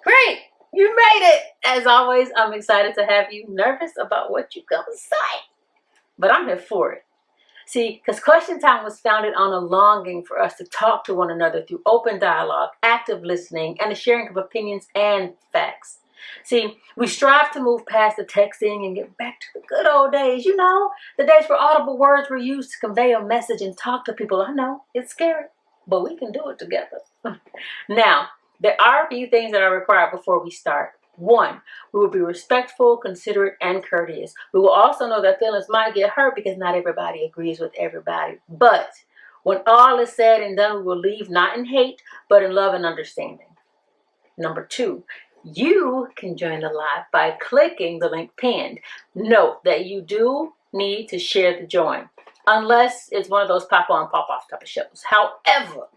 Great. You made it. As always, I'm excited to have you. Nervous about what you're going to say, but I'm here for it. See, because Question Time was founded on a longing for us to talk to one another through open dialogue, active listening, and the sharing of opinions and facts. See, we strive to move past the texting and get back to the good old days. You know, the days where audible words were used to convey a message and talk to people. I know, it's scary, but we can do it together. Now, there are a few things that are required before we start. One, we will be respectful, considerate, and courteous. We will also know that feelings might get hurt because not everybody agrees with everybody. But when all is said and done, we will leave not in hate, but in love and understanding. Number two, you can join the live by clicking the link pinned. Note that you do need to share the join, unless it's one of those pop on, pop off type of shows. However,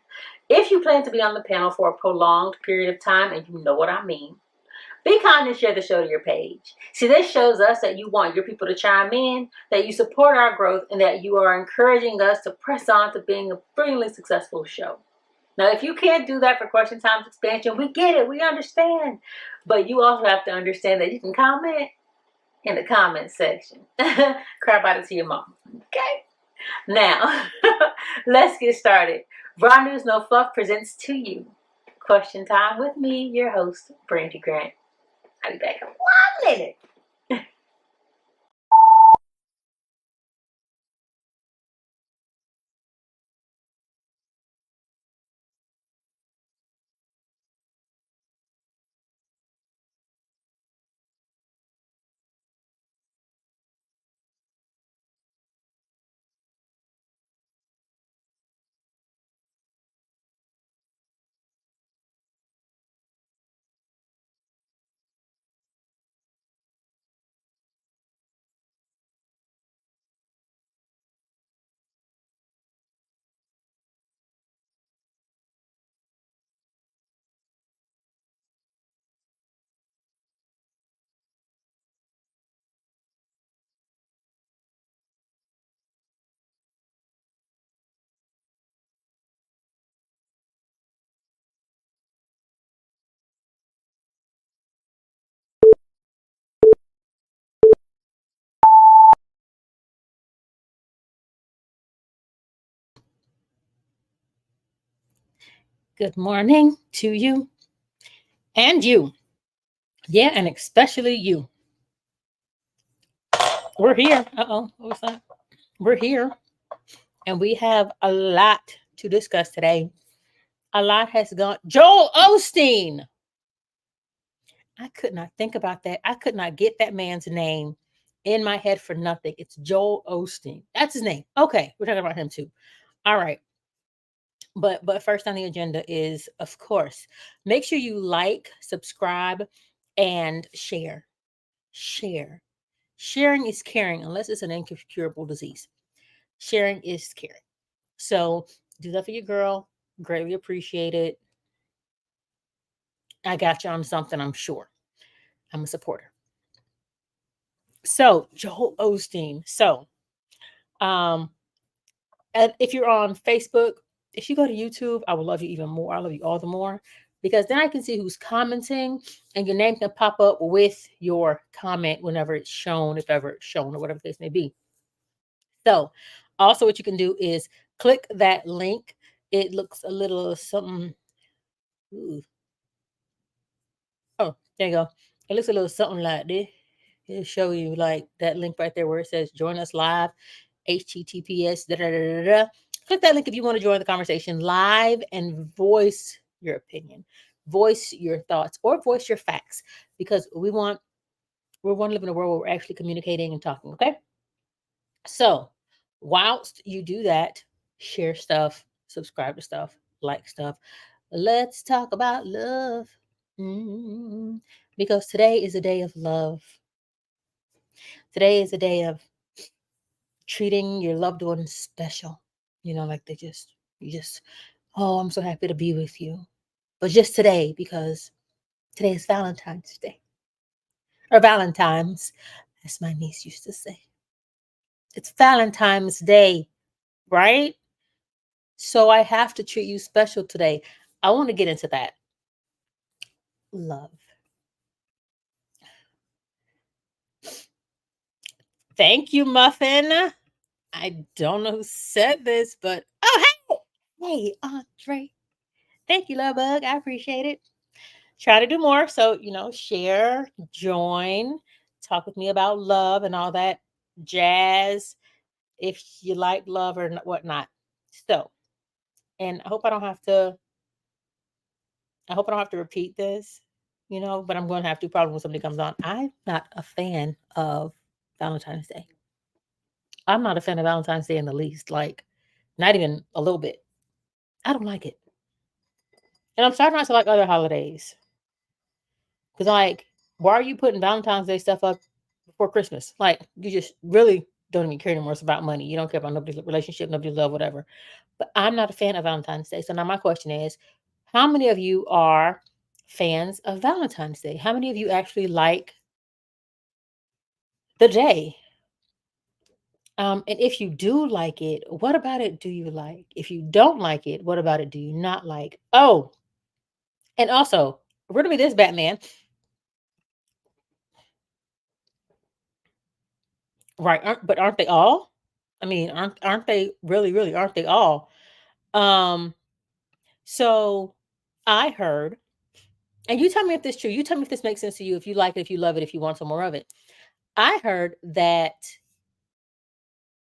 if you plan to be on the panel for a prolonged period of time, and you know what I mean, be kind and share the show to your page. See, this shows us that you want your people to chime in, that you support our growth, and that you are encouraging us to press on to being a brilliantly successful show. Now, if you can't do that for Question Time's expansion, we get it. We understand. But you also have to understand that you can comment in the comment section. Cry about it to your mom. Okay? Now, let's get started. Raw News No Fluff presents to you Question Time with me, your host, Brandy Grant. I'll be back in 1 minute. Good morning to you and you. Yeah, and especially you. We're here. Uh-oh, what was that? We're here, and we have a lot to discuss today. A lot has gone. Joel Osteen. I could not think about that. I could not get that man's name in my head for nothing. It's Joel Osteen. That's his name. Okay, we're talking about him too. All right. But first on the agenda is, of course, make sure you like, subscribe, and share. Share. Sharing is caring, unless it's an incurable disease. Sharing is caring. So do that for your girl. Greatly appreciate it. I got you on something, I'm sure. I'm a supporter. So Joel Osteen. So and if you're on Facebook, if you go to YouTube, I will love you even more. I love you all the more, because then I can see who's commenting and your name can pop up with your comment whenever it's shown, if ever it's shown, or whatever the case may be. So also what you can do is click that link. It looks a little something. Ooh. Oh, there you go. It looks a little something like this. It'll show you like that link right there where it says join us live, HTTPS. Da, da, da, da, da. Click that link if you want to join the conversation live and voice your opinion, voice your thoughts, or voice your facts, because we want to live in a world where we're actually communicating and talking. Okay. So whilst you do that, share stuff, subscribe to stuff, like stuff. Let's talk about love. Because today is a day of love. Today is a day of treating your loved ones special. You know, like oh, I'm so happy to be with you. But just today, because today is Valentine's Day. Or Valentine's, as my niece used to say. It's Valentine's Day, right? So I have to treat you special today. I want to get into that. Love. Thank you, Muffin. I don't know who said this, but oh, hey, hey, Andre. Thank you, Love Bug. I appreciate it. Try to do more. So, share, join, talk with me about love and all that jazz if you like love or whatnot. So, and I hope I don't have to repeat this, but I'm going to have to probably when somebody comes on. I'm not a fan of Valentine's Day. I'm not a fan of Valentine's Day in the least, like not even a little bit. I don't like it. And I'm starting not to like other holidays. Because, like, why are you putting Valentine's Day stuff up before Christmas? Like, you just really don't even care anymore. It's about money. You don't care about nobody's relationship, nobody's love, whatever. But I'm not a fan of Valentine's Day. So now my question is, how many of you are fans of Valentine's Day? How many of you actually like the day? And if you do like it, what about it do you like? If you don't like it, what about it do you not like? Oh, and also, riddle me this, Batman. Right, aren't they all? I mean, aren't they really, really, aren't they all? Um, so I heard, and you tell me if this is true. You tell me if this makes sense to you, if you like it, if you love it, if you want some more of it. I heard that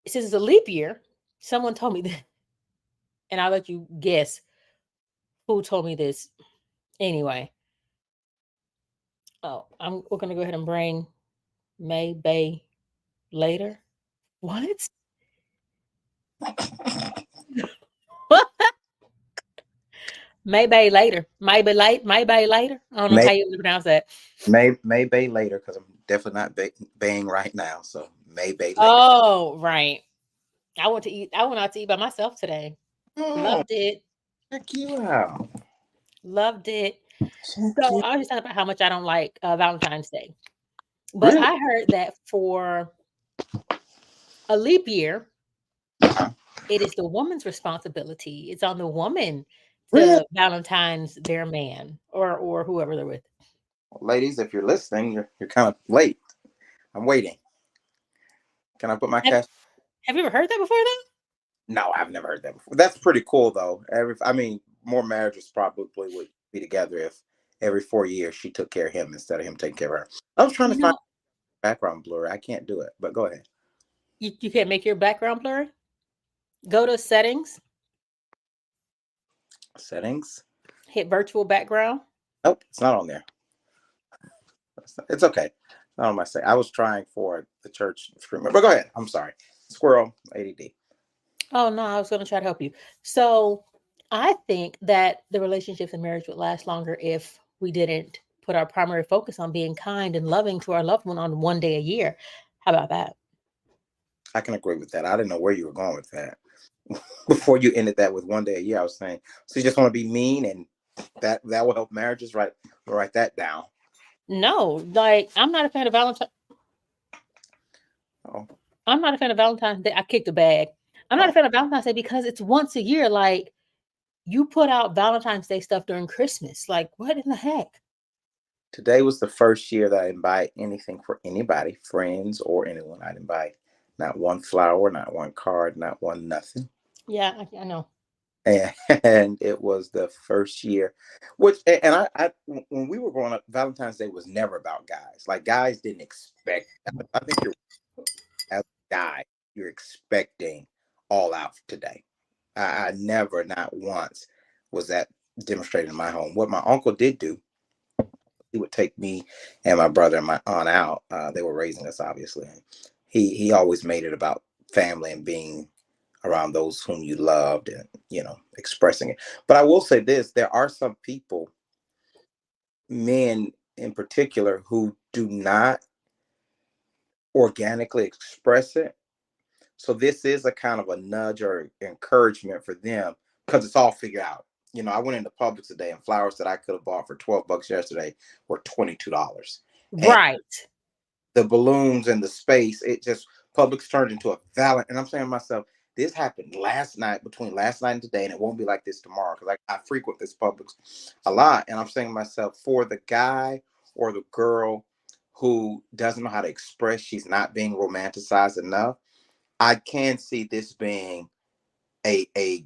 since it's a leap year, someone told me that, and I'll let you guess who told me this. Anyway, we're gonna go ahead and bring May Bay later. What? Maybe later. Maybe later. I don't know May how you pronounce that. May later because I'm definitely not baying right now. So May later. Oh, right. I went out to eat by myself today. Oh, Loved it. check you out. Loved it. Check So you. I was just talking about how much I don't like Valentine's Day. But Really? I heard that for a leap year, it is the woman's responsibility. It's on the woman Really? to Valentine's their man or whoever they're with. Ladies, if you're listening, you're kind of late. I'm waiting. Can I put my Have, cash? have you ever heard that before though? No, I've never heard that before. That's pretty cool though. I mean, more marriages probably would be together if every 4 years she took care of him instead of him taking care of her. I was trying to You find know, background blur. I can't do it, but go ahead. you can't make your background blurry. Go to settings, Settings. hit virtual background. Nope, it's not on there. It's okay. It's not on my say. I was trying for the church screamer, but go ahead. I'm sorry. Squirrel ADD. Oh no, I was going to try to help you. So I think that the relationships and marriage would last longer if we didn't put our primary focus on being kind and loving to our loved one on one day a year. How about that? I can agree with that. I didn't know where you were going with that. Before you ended that with 1 day a year, I was saying, so you just want to be mean and that will help marriages, right? Write that down. No, like I'm not a fan of Valentine. Oh, I'm not a fan of Valentine's Day. I kicked a bag. I'm not a oh. fan of Valentine's Day because it's once a year. Like you put out Valentine's Day stuff during Christmas. Like what in the heck? Today was the first year that I didn't buy anything for anybody, friends or anyone. I didn't buy not one flower, not one card, not one nothing. Yeah, I know. And it was the first year which and I when we were growing up, Valentine's Day was never about guys. Like guys didn't expect. I think you're as a guy, you're expecting all out today. I never, not once, was that demonstrated in my home. What my uncle did do, he would take me and my brother and my aunt out. They were raising us, obviously. He always made it about family and being around those whom you loved and expressing it. But I will say this: there are some people, men in particular, who do not organically express it. So this is a kind of a nudge or encouragement for them because it's all figured out. I went into Publix today and flowers that I could have bought for $12 yesterday were $22. And Right. the balloons and the space, it just Publix turned into a valent. And I'm saying to myself, this happened last night, between last night and today, and it won't be like this tomorrow because I frequent this Publix a lot. And I'm saying to myself, for the guy or the girl who doesn't know how to express she's not being romanticized enough, I can see this being a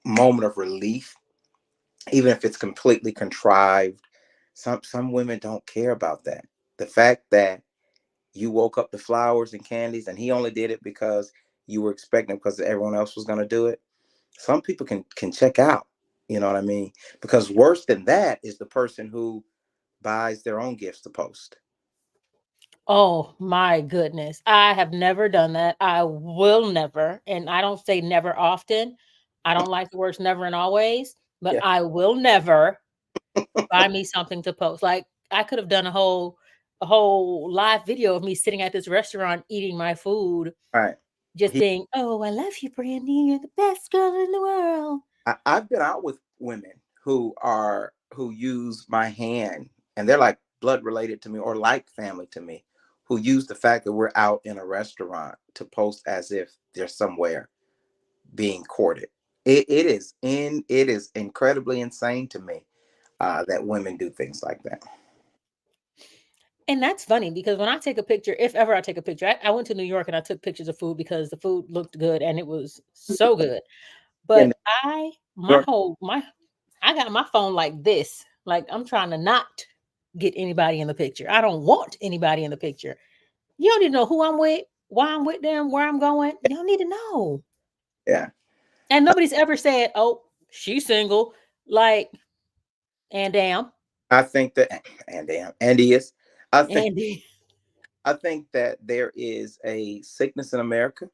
moment of relief, even if it's completely contrived. Some women don't care about that. The fact that you woke up to flowers and candies and he only did it because you were expecting because everyone else was going to do it. Some people can check out. You know what I mean? Because worse than that is the person who buys their own gifts to post. Oh my goodness. I have never done that. I will never. And I don't say never often. I don't like the words never and always, but Yeah. I will never buy me something to post. Like I could have done a whole live video of me sitting at this restaurant eating my food, Right. just He, saying, "Oh, I love you, Brandy. You're the best girl in the world." I've been out with women who use my hand and they're like blood related to me or like family to me, who use the fact that we're out in a restaurant to post as if they're somewhere being courted. It is incredibly insane to me that women do things like that. And that's funny because when I take a picture, if ever I take a picture, I went to New York and I took pictures of food because the food looked good and it was so good. Yeah, New But I my York, whole my I got my phone like this. Like I'm trying to not get anybody in the picture. I don't want anybody in the picture. You don't need to know who I'm with, why I'm with them, where I'm going. You don't need to know. yeah. And nobody's ever said, "Oh, she's single." Like, and damn, I think that and damn Andy is. I think Andy. I think that there is a sickness in America.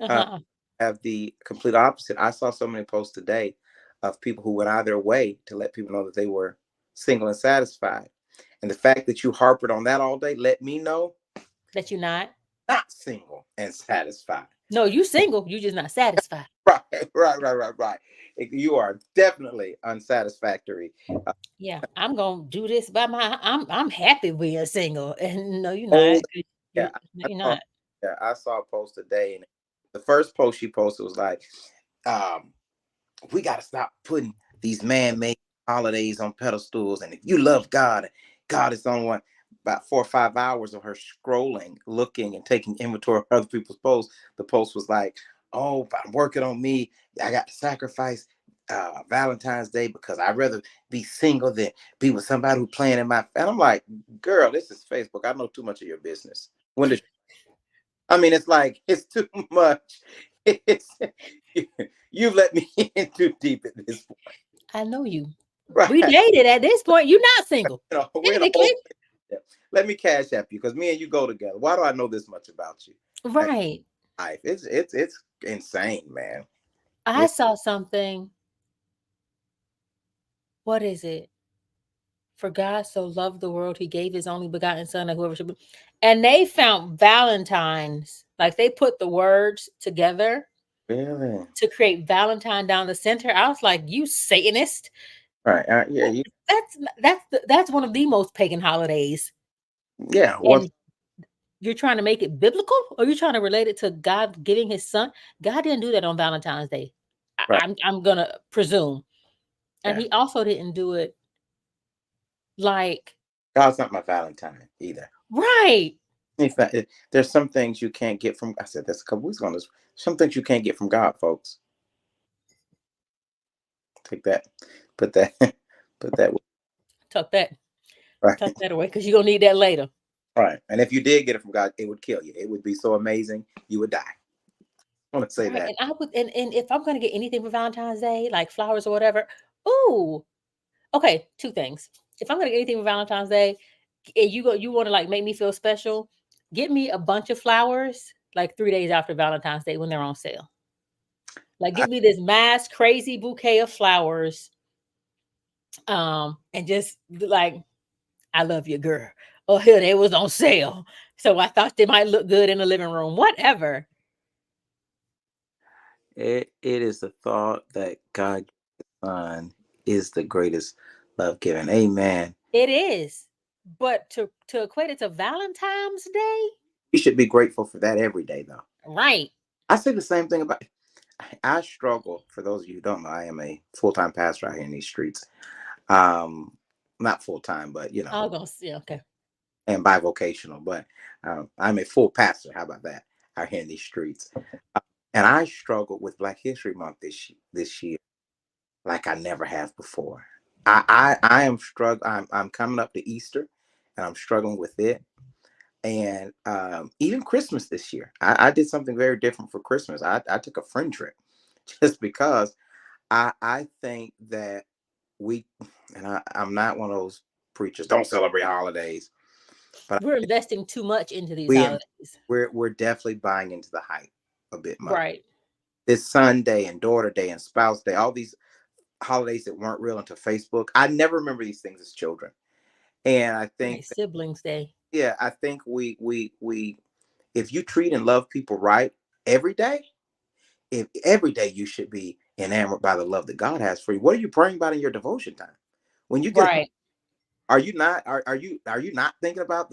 Uh, Uh-huh. have the complete opposite. I saw so many posts today of people who went out of their way to let people know that they were single and satisfied. And the fact that you harped on that all day let me know That you not. not single and satisfied. No, you single. You just not satisfied. Right, right. You are definitely unsatisfactory. Uh, Yeah, I'm gonna do this by my. I'm happy being single, and no, you're not. old, 'Cause yeah. no, you're Saw, not. yeah, I saw a post today, and the first post she posted was like, um, we got to stop putting these man-made holidays on pedestals. And if you love God, God is on one. About 4 or 5 hours of her scrolling, looking, and taking inventory of other people's posts. The post was like, "Oh, I'm working on me. I got to sacrifice Valentine's Day because I'd rather be single than be with somebody who playing in my." And I'm like, "Girl, this is Facebook. I know too much of your business." When did I mean, it's like it's too much. It's you let me in too deep at this point, I know you. We right? dated at this point. You're not single, You know, we're in a technically. whole. Let me cash app you because me and you go together. Why do I know this much about you? And Right. life, it's insane, man. I It's saw something. What is it? For God so loved the world, he gave his only begotten son, that whoever should be. And they found Valentine's, like they put the words together really to create Valentine down the center. I was like, you Satanist. right. Yeah, That's one of the most pagan holidays. yeah. One, And you're trying to make it biblical, or you're trying to relate it to God giving his son. God didn't do that on Valentine's Day. right. I'm gonna presume. And Yeah, he also didn't do it like God's not my Valentine either. right. In fact, there's some things you can't get from. I said this a couple weeks ago. This some things you can't get from God, folks. Take that, put that, put that Tuck that, right. tuck that away because you're gonna need that later. Right. And if you did get it from God, it would kill you. It would be so amazing, you would die. I want to say Right. that. And I would and if I'm gonna get anything for Valentine's Day, like flowers or whatever, ooh, okay, two things. If I'm gonna get anything for Valentine's Day, and you want to like make me feel special, get me a bunch of flowers like 3 days after Valentine's Day when they're on sale. Like I, get me this mass crazy bouquet of flowers, and just like I love you, girl. Oh, here they was on sale, so I thought they might look good in the living room. Whatever it is the thought that God Son is the greatest love given. Amen. it is, but to equate it to Valentine's Day, We should be grateful for that every day, though. right? I say the same thing about. I struggle. For those of you who don't know, I am a full-time pastor out here in these streets. Um, not full time, but I was gonna say okay. and bivocational, but I'm a full pastor. How about that? Out here in these streets, and I struggled with Black History Month this year like I never have before. I am struggling. I'm coming up to Easter, and I'm struggling with it. And even Christmas this year, I did something very different for Christmas. I took a friend trip, just because I think that we, and I'm not one of those preachers. Don't celebrate holidays, but We're investing too much into these we am- holidays. we're definitely buying into the hype a bit much. Right. This Son Day and Daughter Day and Spouse Day, all these holidays that weren't real until Facebook. I never remember these things as children, and I think Right. Siblings Day. yeah, I think we if you treat and love people right every day, if every day you should be enamored by the love that God has for you. What are you praying about in your devotion time? When you get home, Right. are you not thinking about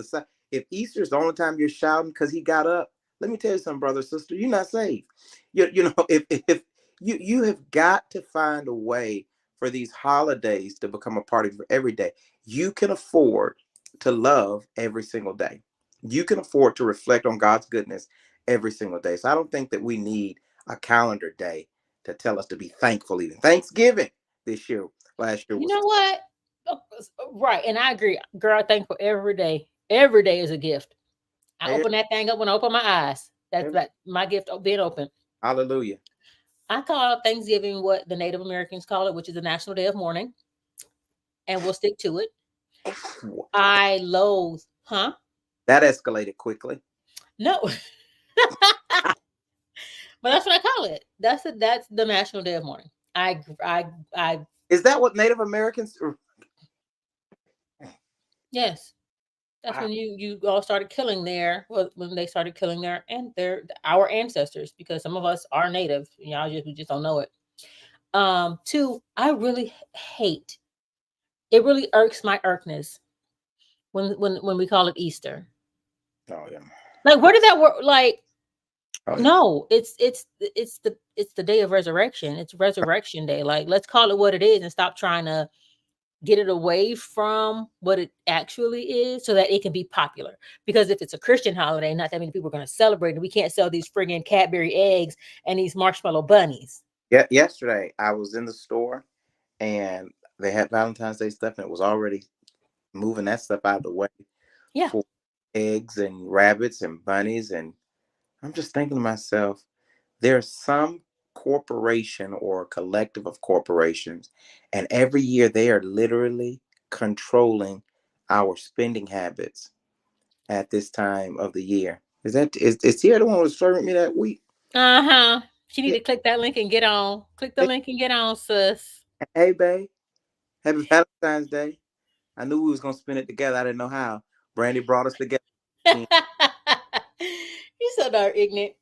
if Easter's the only time you're shouting because he got up? Let me tell you something, brother, sister, you're not saved. You know, if you have got to find a way for these holidays to become a part of your every day. You can afford to love every single day. You can afford to reflect on God's goodness every single day. So I don't think that we need a calendar day to tell us to be thankful. Even Thanksgiving this year, last year You was know what? Right. And I agree. Girl, thankful every day. Every day is a gift. I eh, open that thing up when I open my eyes. That's eh, that my gift being open. hallelujah. I call Thanksgiving what the Native Americans call it, which is a national day of mourning, and we'll stick to it. I loathe, huh? That escalated quickly. No, but that's what I call it. That's the national day of mourning. I Is that what Native Americans? yes. That's Wow. when you all started killing their well, when they started killing their our ancestors because some of us are native. Y'all just we just don't know it. Two, I really hate. It really irks my irkness when we call it Easter. Oh yeah. Like where did that work? Like Oh yeah. no, it's the day of resurrection. It's resurrection day. Like let's call it what it is and stop trying to get it away from what it actually is so that it can be popular. Because if it's a Christian holiday, not that many people are going to celebrate, and we can't sell these friggin' Cadbury eggs and these marshmallow bunnies. Yeah. Yesterday, I was in the store and they had Valentine's Day stuff, and it was already moving that stuff out of the way Yeah. for eggs and rabbits and bunnies. And I'm just thinking to myself, there's some corporation or collective of corporations, and every year they are literally controlling our spending habits at this time of the year. Is Sierra the one who was serving me that week? Uh-huh. She need Yeah. to click that link and get on. Click the Hey, link and get on, sis. hey, babe. Happy Valentine's Day. I knew we was gonna spend it together. I didn't know how. Brandy brought us together. You so darn ignorant.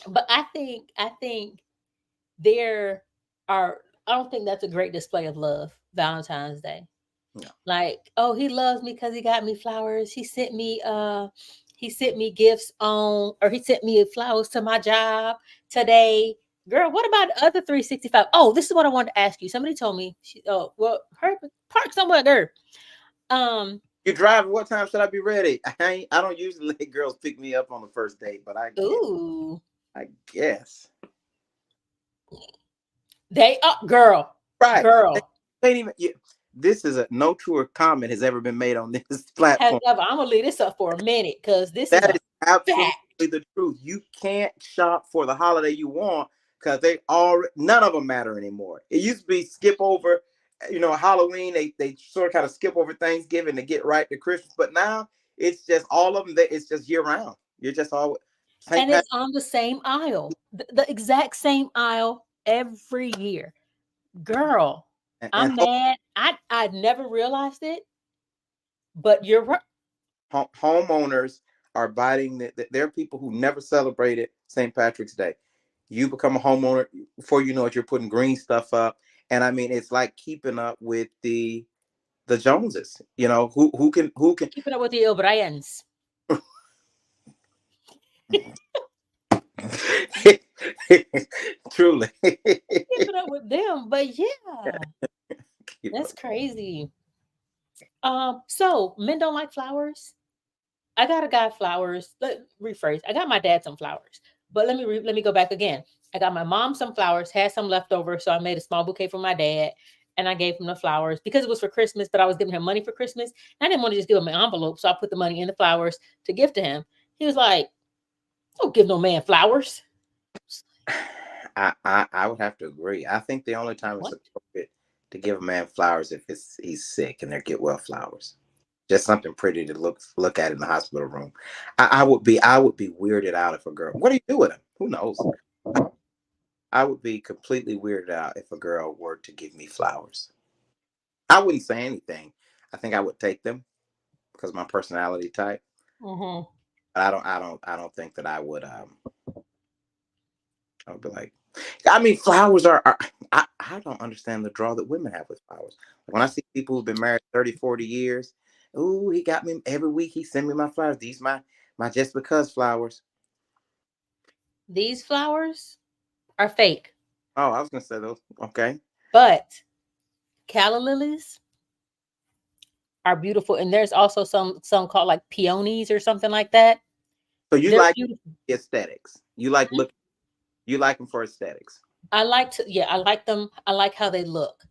But I think there are I don't think that's a great display of love, Valentine's Day. No. Like, oh, he loves me because he got me flowers. He sent me gifts on or he sent me flowers to my job today. Girl, what about the other 365? Oh, this is what I wanted to ask you. Somebody told me oh well her park somewhere there. Um, You drive. What time should I be ready? I don't usually let girls pick me up on the first date, but ooh. I guess. They up girl. Right. Girl. Ain't even. This is a no truer comment has ever been made on this Has platform. ever I'm gonna leave this up for a minute because this is That a is absolutely fact. the truth. You can't shop for the holiday you want because they all none of them matter anymore. It used to be skip over, Halloween. They sort of kind of skip over Thanksgiving to get right to Christmas, but now it's just all of them. It's just year round. You're just all St. And Patrick it's on the same aisle, the exact same aisle every year. Girl, and I'm mad. I never realized it, but you're right. homeowners are biting. There are people who never celebrated St. Patrick's Day. You become a homeowner before you know it. You're putting green stuff up, and I mean it's like keeping up with the Joneses. Who can Keeping up with the O'Briens. truly. Keeping up with them. But yeah, that's crazy. So men don't like flowers. I got a guy flowers. Let rephrase. I got my dad some flowers, but let me go back again. I got my mom some flowers. Had some left over, so I made a small bouquet for my dad, and I gave him the flowers because it was for Christmas. But I was giving him money for Christmas. And I didn't want to just give him an envelope, so I put the money in the flowers to give to him. He was like, "Don't give no man flowers." I would have to agree. I think the only time it's What? appropriate to give a man flowers if he's sick and they're get well flowers. Just something pretty to look at in the hospital room. I would be weirded out if a girl. What do you do with him? Who knows? I would be completely weirded out if a girl were to give me flowers. I wouldn't say anything. I think I would take them because of my personality type. Mm-hmm. But I don't think that I would. I would be like, I mean, flowers are I don't understand the draw that women have with flowers. When I see people who've been married 30, 40 years, ooh, he got me every week. He send me my flowers. These my just because flowers. These flowers are fake, Oh, I was gonna say those. Okay. but calla lilies are beautiful, and there's also some called like peonies or something like that. So you They're like beautiful. aesthetics. You like look. You like them for aesthetics. I like to, yeah, I like them. I like how they look.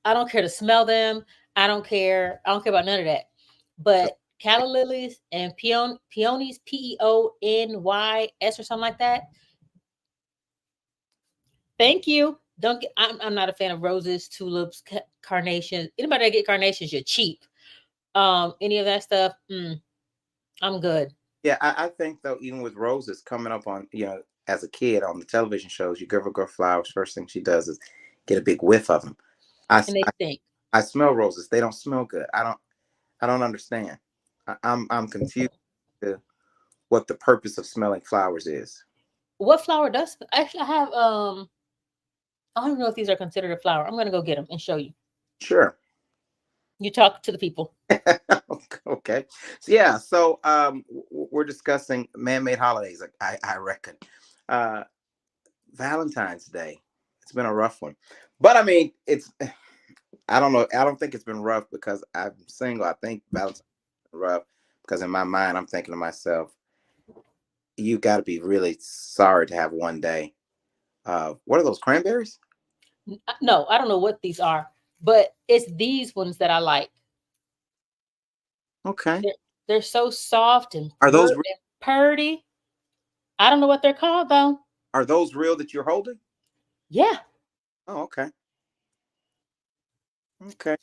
I don't care to smell them. I don't care. I don't care about none of that. So But calla lilies and peonies, peonys or something like that. Thank you. Don't get. I'm not a fan of roses, tulips, carnations. Anybody that get carnations, you're cheap. Any of that stuff, I'm good. yeah, I think though, even with roses coming up on, as a kid on the television shows, you give a girl flowers. First thing she does is get a big whiff of them. I, And they stink. I smell roses. They don't smell good. I don't understand. I'm confused to what the purpose of smelling flowers is. What flower does? Actually, I have. I don't know if these are considered a flower. I'm gonna go get them and show you. Sure. You talk to the people. Okay. So yeah. So we're discussing man-made holidays. I reckon. Uh, Valentine's Day. It's been a rough one, but I mean, it's. I don't know. I don't think it's been rough because I'm single. I think Valentine's been rough because in my mind, I'm thinking to myself, you got to be really sorry to have one day. What are those cranberries? No, I don't know what these are, but it's these ones that I like. Okay. They're, they're so soft and Are those purdy. I don't know what they're called though. are those real that you're holding? Yeah. Oh, okay. Okay.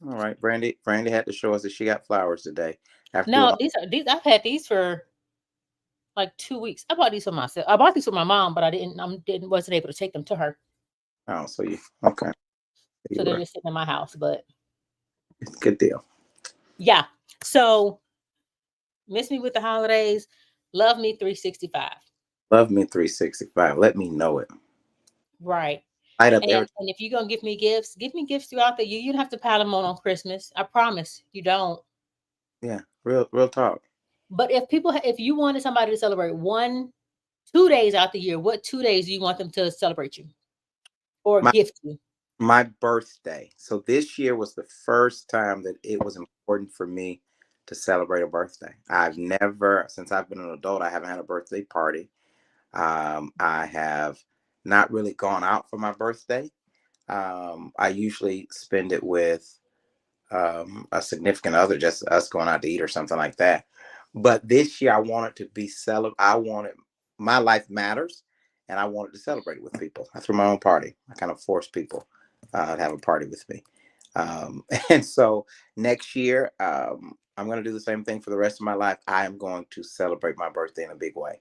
All right. Brandy had to show us that she got flowers today after doing No, all. these. I've had these for like 2 weeks. I bought these for myself. I bought these for my mom, but I wasn't able to take them to her. Oh, so you okay? So You they're were just sitting in my house. But good deal. yeah. So miss me with the holidays. Love me 365. Love me 365. Let me know it. Right. Light up And every. and if you're gonna give me gifts throughout the year. You don't have to pile them on Christmas. I promise you don't. Yeah. Real talk. But if you wanted somebody to celebrate 2 days out the year, what 2 days do you want them to celebrate you or My gift you? my birthday. So this year was the first time that it was important for me to celebrate a birthday. I've never, since I've been an adult, I haven't had a birthday party. I have not really gone out for my birthday. I usually spend it with a significant other, just us going out to eat or something like that. But this year, I wanted to be I wanted my life matters, and I wanted to celebrate it with people. I threw my own party. I kind of forced people to have a party with me. And so next year, I'm going to do the same thing for the rest of my life. I am going to celebrate my birthday in a big way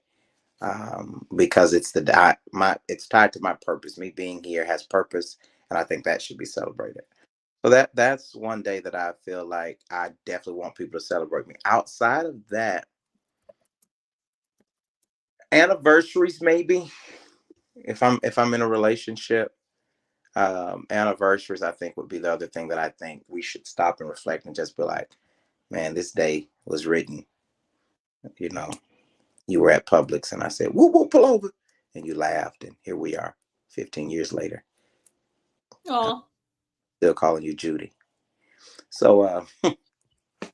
because it's tied to my purpose. Me being here has purpose, and I think that should be celebrated. So that's one day that I feel like I definitely want people to celebrate me. Outside of that, anniversaries maybe. If I'm in a relationship, anniversaries I think would be the other thing that I think we should stop and reflect and just be like, man, this day was written. You know, you were at Publix and I said, "Whoop whoop, pull over," and you laughed, and here we are, 15 years later. I'm Oh, still calling you Judy. So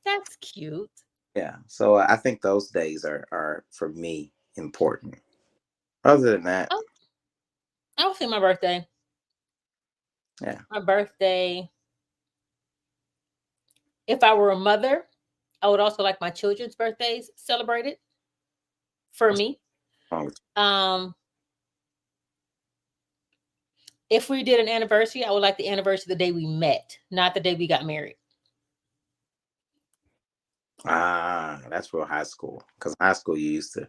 That's cute. yeah, so I think those days are for me important. Other than that, Oh, I would say my birthday. yeah. My birthday. If I were a mother, I would also like my children's birthdays celebrated for What's me. wrong with Um, if we did an anniversary, I would like the anniversary the day we met, not the day we got married. you? That's real high school. Because high school, you used to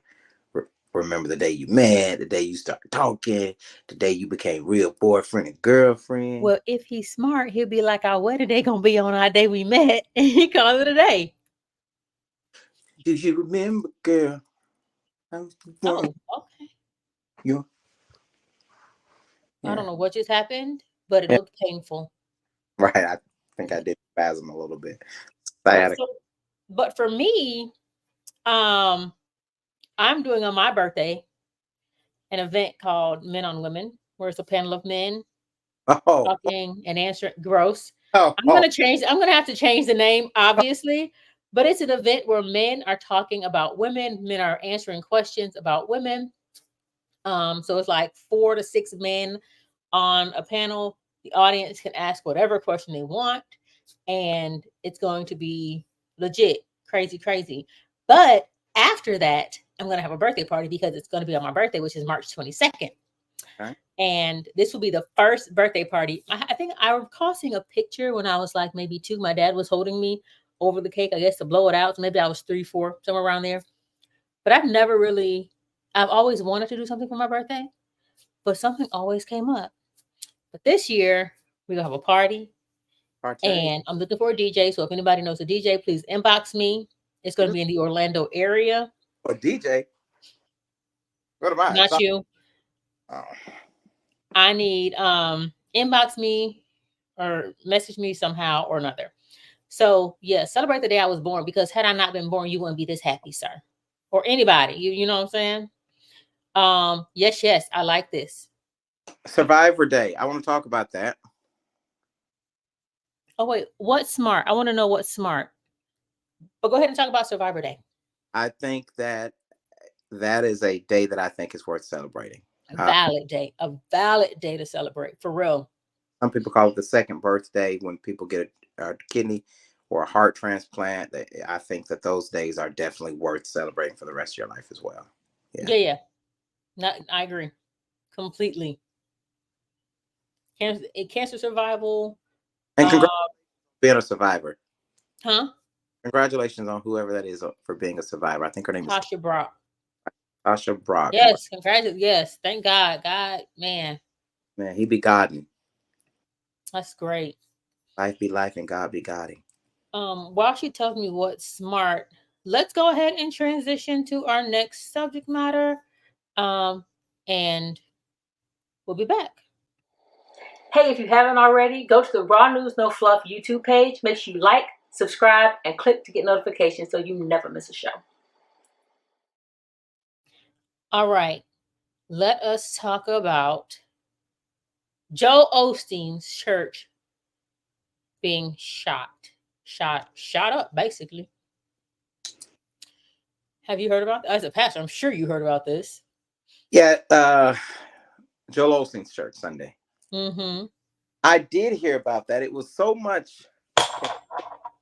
remember the day you met, the day you started talking, the day you became real boyfriend and girlfriend. Well, if he's smart, he'll be like, our wedding day gonna be on our day we met, and he calls it a day. Do you remember, girl? I was the one. Oh, okay. You, I yeah, don't know what just happened, but it yeah, looked painful. right. I think I did spasm a little bit. But Sciatic. so, but for me, um, I'm doing on my birthday an event called Men on Women, where it's a panel of men Oh, talking and answering. Gross. oh, I'm oh. gonna change. I'm gonna have to change the name, obviously. But it's an event where men are talking about women. Men are answering questions about women. So it's like 4 to 6 men on a panel. The audience can ask whatever question they want, and it's going to be legit, crazy, crazy. But after that, I'm going to have a birthday party because it's going to be on my birthday, which is March 22nd. Okay. And this will be the first birthday party. I think I recall seeing a picture when I was like maybe 2. My dad was holding me over the cake, I guess, to blow it out. So maybe I was 3, 4, somewhere around there. But I've always wanted to do something for my birthday, but something always came up. But this year, we're going to have a party, Partay. and I'm looking for a DJ. So if anybody knows a DJ, please inbox me. It's going to be in the Orlando area. Or DJ. What am I? Not you. Oh, I need inbox me or message me somehow or another. So yeah, celebrate the day I was born, because had I not been born, you wouldn't be this happy, sir. Or anybody. You know what I'm saying? Yes, yes, I like this. Survivor Day. I want to talk about that. Oh wait, what's smart? I want to know what's smart. But go ahead and talk about Survivor Day. I think that that is a day that I think is worth celebrating. Uh, A valid day to celebrate for real. some people call it the second birthday when people get a kidney or a heart transplant. I think that those days are definitely worth celebrating for the rest of your life as well. Yeah. Yeah, yeah. Not, I agree completely. Cancer survival. And Uh, being a survivor. huh? Congratulations on whoever that is for being a survivor. I think her name is Tasha Brock. Tasha Brock. Yes, congratulations. Yes, thank God. God, man, Man, he be godding. that's great. Life be life and God be godding. While she tells me what's smart, let's go ahead and transition to our next subject matter. Um, and we'll be back. Hey, if you haven't already, go to the Raw News No Fluff YouTube page. Make sure you like, subscribe, and click to get notifications so you never miss a show. All right, let us talk about Joel Osteen's church being shot up, basically. Have you heard about that? As a pastor, I'm sure you heard about this. Yeah, Joel Osteen's church Sunday. Mm-hmm. I did hear about that. It was so much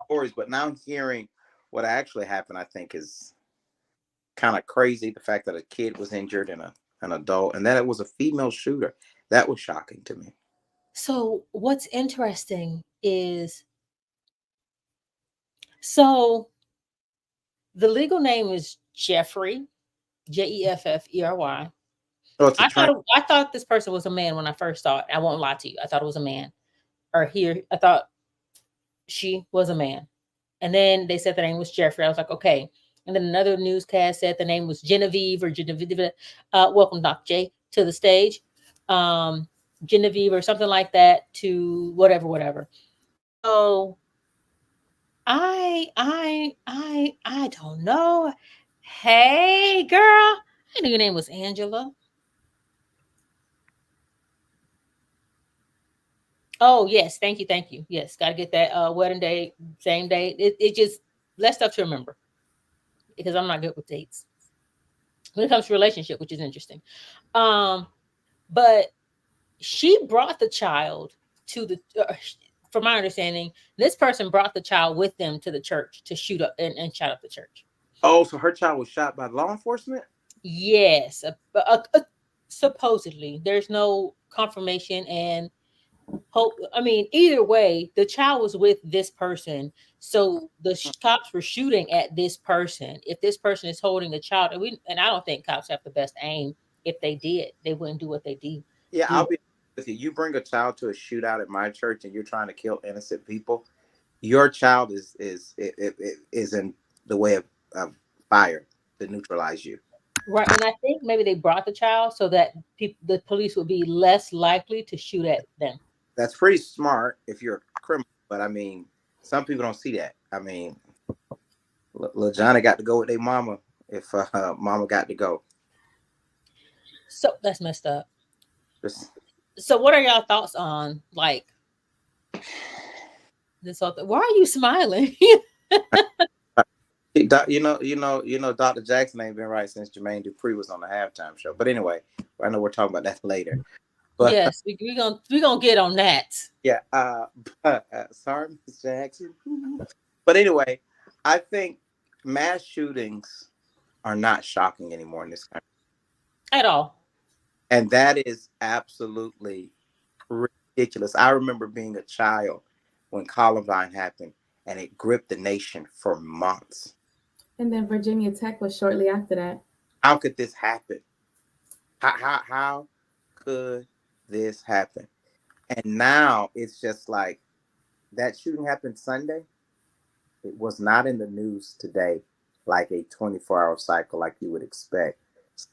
stories, but now hearing what actually happened, I think is kind of crazy. The fact that a kid was injured and an adult, and that it was a female shooter, that was shocking to me. So what's interesting is, so the legal name is Jeffrey, Jefffery. Oh, it's a train. I thought this person was a man when I first saw it. I won't lie to you. I thought it was a man. Or here, I thought she was a man. And then they said the name was Jeffrey. I was like, okay. And then another newscast said the name was Genevieve or Genevieve. Welcome, Dr. J, to the stage. Um, Genevieve or something like that, to whatever. So I don't know. Hey girl, I knew your name was Angela. Oh yes, thank you. Yes, got to get that wedding day, same day. It just less stuff to remember because I'm not good with dates when it comes to relationship, which is interesting. Um, but she brought the child to the. From my understanding, this person brought the child with them to the church to shoot up and shot up the church. Oh, so her child was shot by law enforcement? Yes, supposedly there's no confirmation and hope. I mean, either way, the child was with this person, so the cops were shooting at this person. If this person is holding the child, and I don't think cops have the best aim. If they did, they wouldn't do what they do. Yeah, Do I'll be honest with you. You bring a child to a shootout at my church and you're trying to kill innocent people. Your child is in the way of fire to neutralize you. right, and I think maybe they brought the child so that the police would be less likely to shoot at them. That's pretty smart if you're a criminal, but I mean, some people don't see that. I mean, little Johnny got to go with their mama if mama got to go. So that's messed up. Just, So, what are y'all thoughts on like this whole thing? Why are you smiling? Dr. Jackson ain't been right since Jermaine Dupri was on the halftime show. But anyway, I know we're talking about that later. But Yes, we gonna get on that. yeah, sorry, Miss Jackson. But anyway, I think mass shootings are not shocking anymore in this country, At all. and that is absolutely ridiculous. I remember being a child when Columbine happened, and it gripped the nation for months. And then Virginia Tech was shortly after that. How could this happen? How could this happen? And now it's just like that shooting happened Sunday. It was not in the news today, like a 24-hour cycle, like you would expect.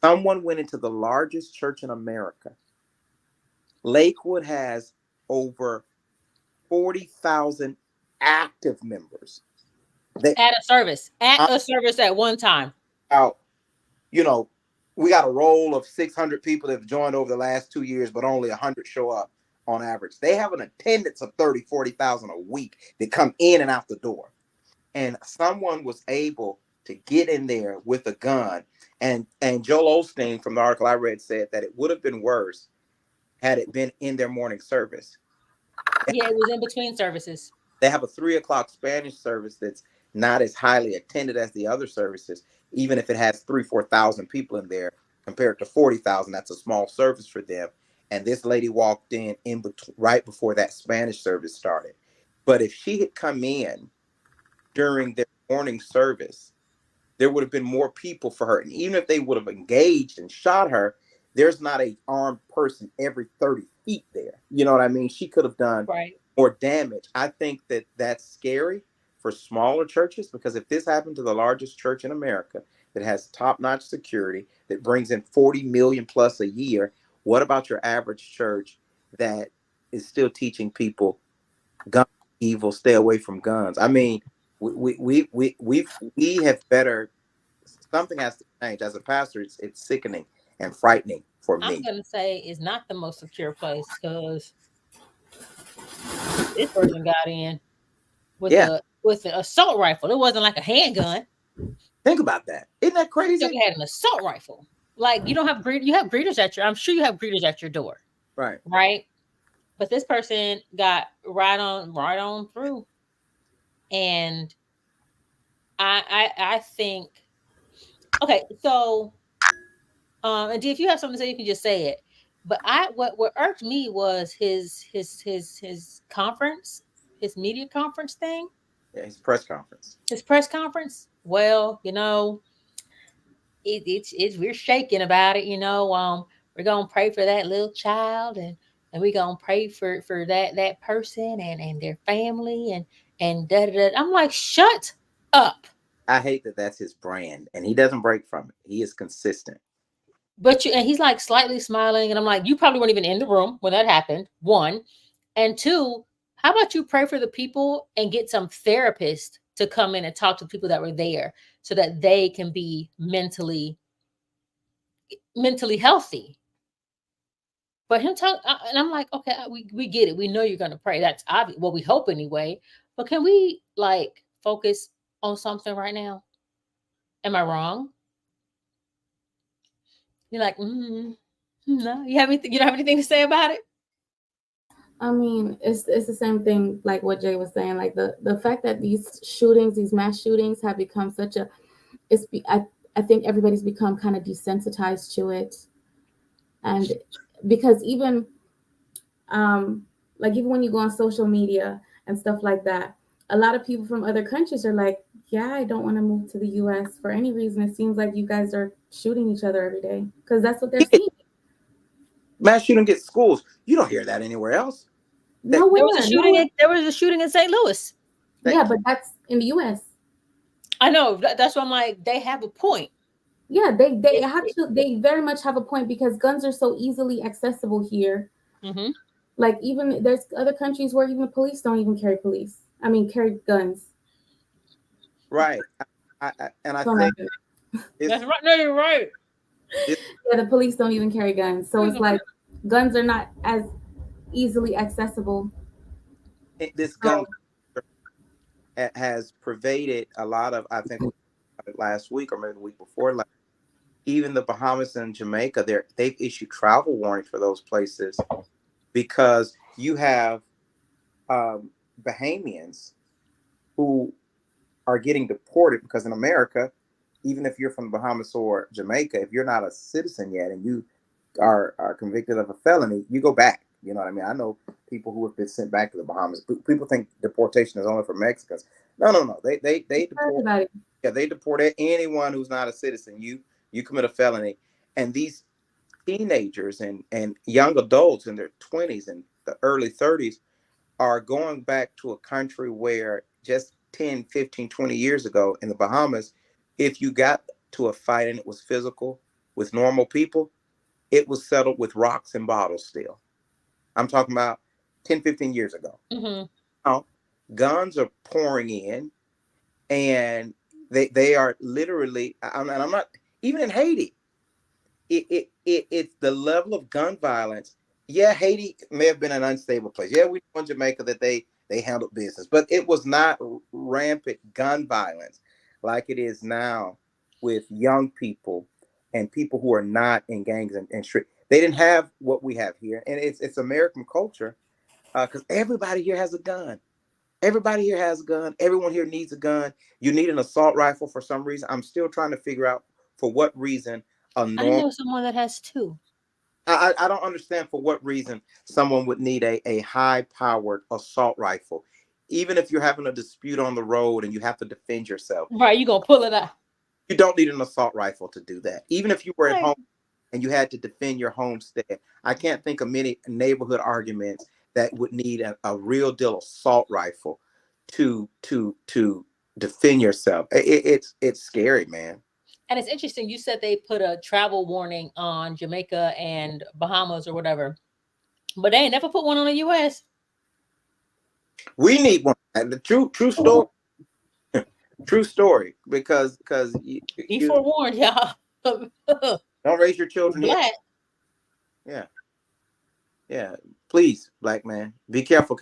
Someone went into the largest church in America. Lakewood has over 40,000 active members. They At a service at one time. out, you know, we got a roll of 600 people that have joined over the last 2 years, but only 100 show up on average. They have an attendance of 30, 40,000 a week that come in and out the door. And someone was able to get in there with a gun. And Joel Osteen from the article I read said that it would have been worse had it been in their morning service. Yeah, it was in between services. They have a 3 o'clock Spanish service that's not as highly attended as the other services, even if it has 4,000 people in there compared to 40,000. That's a small service for them. And this lady walked in between, right before that Spanish service started. But if she had come in during their morning service, there would have been more people for her. And even if they would have engaged and shot her, there's not a armed person every 30 feet there. You know what I mean? She could have done Right. more damage. I think that that's scary for smaller churches, because if this happened to the largest church in America that has top-notch security, that brings in 40 million plus a year, what about your average church that is still teaching people gun evil, stay away from guns? I mean, we have better, something has to change. As a pastor, it's sickening and frightening for I'm me. gonna say it's not the most secure place because this person got in Yeah, with an assault rifle. It wasn't like a handgun. think about that. Isn't that You crazy? had an assault rifle. Like you don't have you have greeters at your. I'm sure you have greeters at your door, Right. right? But this person got right on through, and I think okay. So and if you have something to say, you can just say it. But what irked me was his conference, his media conference thing, Yeah, his press conference. his press conference. Well, it's we're shaking about it. We're gonna pray for that little child, and we're gonna pray for that person and their family and da da da. I'm like, shut up. I hate that that's his brand, and he doesn't break from it. He is consistent. But you and he's like slightly smiling, and I'm like, you probably weren't even in the room when that happened. One, and two, how about you pray for the people and get some therapists to come in and talk to the people that were there so that they can be mentally healthy. But him talk, and I'm like, okay, we get it. We know you're gonna pray. That's obvious. Well, we hope anyway. But can we like focus on something right now? Am I wrong? You're like, no. You don't have anything to say about it? I mean, it's the same thing like what Jay was saying. Like the fact that these shootings, these mass shootings, have become such a I think everybody's become kind of desensitized to it, and because even like even when you go on social media and stuff like that, a lot of people from other countries are like, yeah, I don't want to move to the US for any reason. It seems like you guys are shooting each other every day because that's what they're Yeah, seeing. mass shooting at schools. You don't hear that anywhere else. That, Nowhere, nowhere. There was a shooting in St. Louis. Yeah, that but that's in the US. I know. That's why I'm like, they have a point. Yeah, they very much have a point because guns are so easily accessible here. Mm-hmm. Like even there's other countries where even the police don't even carry guns. right. And I So think imagine. That's it's, right. No, you're right. it's Yeah, the police don't even carry guns. So it's like guns are not as easily accessible. this gun So has pervaded a lot of. I think we talked about it last week or maybe the week before. Like even the Bahamas and Jamaica, they've issued travel warnings for those places because you have Bahamians who are getting deported because in America, even if you're from the Bahamas or Jamaica, if you're not a citizen yet and you are convicted of a felony, you go back. You know what I mean? I know people who have been sent back to the Bahamas. People think deportation is only for Mexicans. No, no, no. They deport. everybody. Yeah, they deport anyone who's not a citizen. You commit a felony, and these teenagers and young adults in their 20s and the early 30s are going back to a country where just 10, 15, 20 years ago in the Bahamas, if you got to a fight and it was physical with normal people, it was settled with rocks and bottles still. I'm talking about 10, 15 years ago. Mm-hmm. Now, guns are pouring in and they are literally, and I'm not, even in Haiti, it's the level of gun violence. Yeah, Haiti may have been an unstable place. Yeah, we know in Jamaica that they handled business, but it was not rampant gun violence like it is now with young people and people who are not in gangs and street. They didn't have what we have here, and it's American culture because everybody here has a gun. Everybody here has a gun. Everyone here needs a gun. You need an assault rifle for some reason. I'm still trying to figure out for what reason a I normal know someone that has two. I don't understand for what reason someone would need a high powered assault rifle, even if you're having a dispute on the road and you have to defend yourself. Right, you gonna pull it out. You don't need an assault rifle to do that. Even if you were at Right. home and you had to defend your homestead, I can't think of many neighborhood arguments that would need a real deal assault rifle to defend yourself. It's scary, man. And it's interesting. You said they put a travel warning on Jamaica and Bahamas or whatever, but they ain't never put one on the U.S. We need one. And the true story. True story, because Be you forewarned, y'all. don't raise your children here. Black. Yeah, yeah. Please, black man, be careful.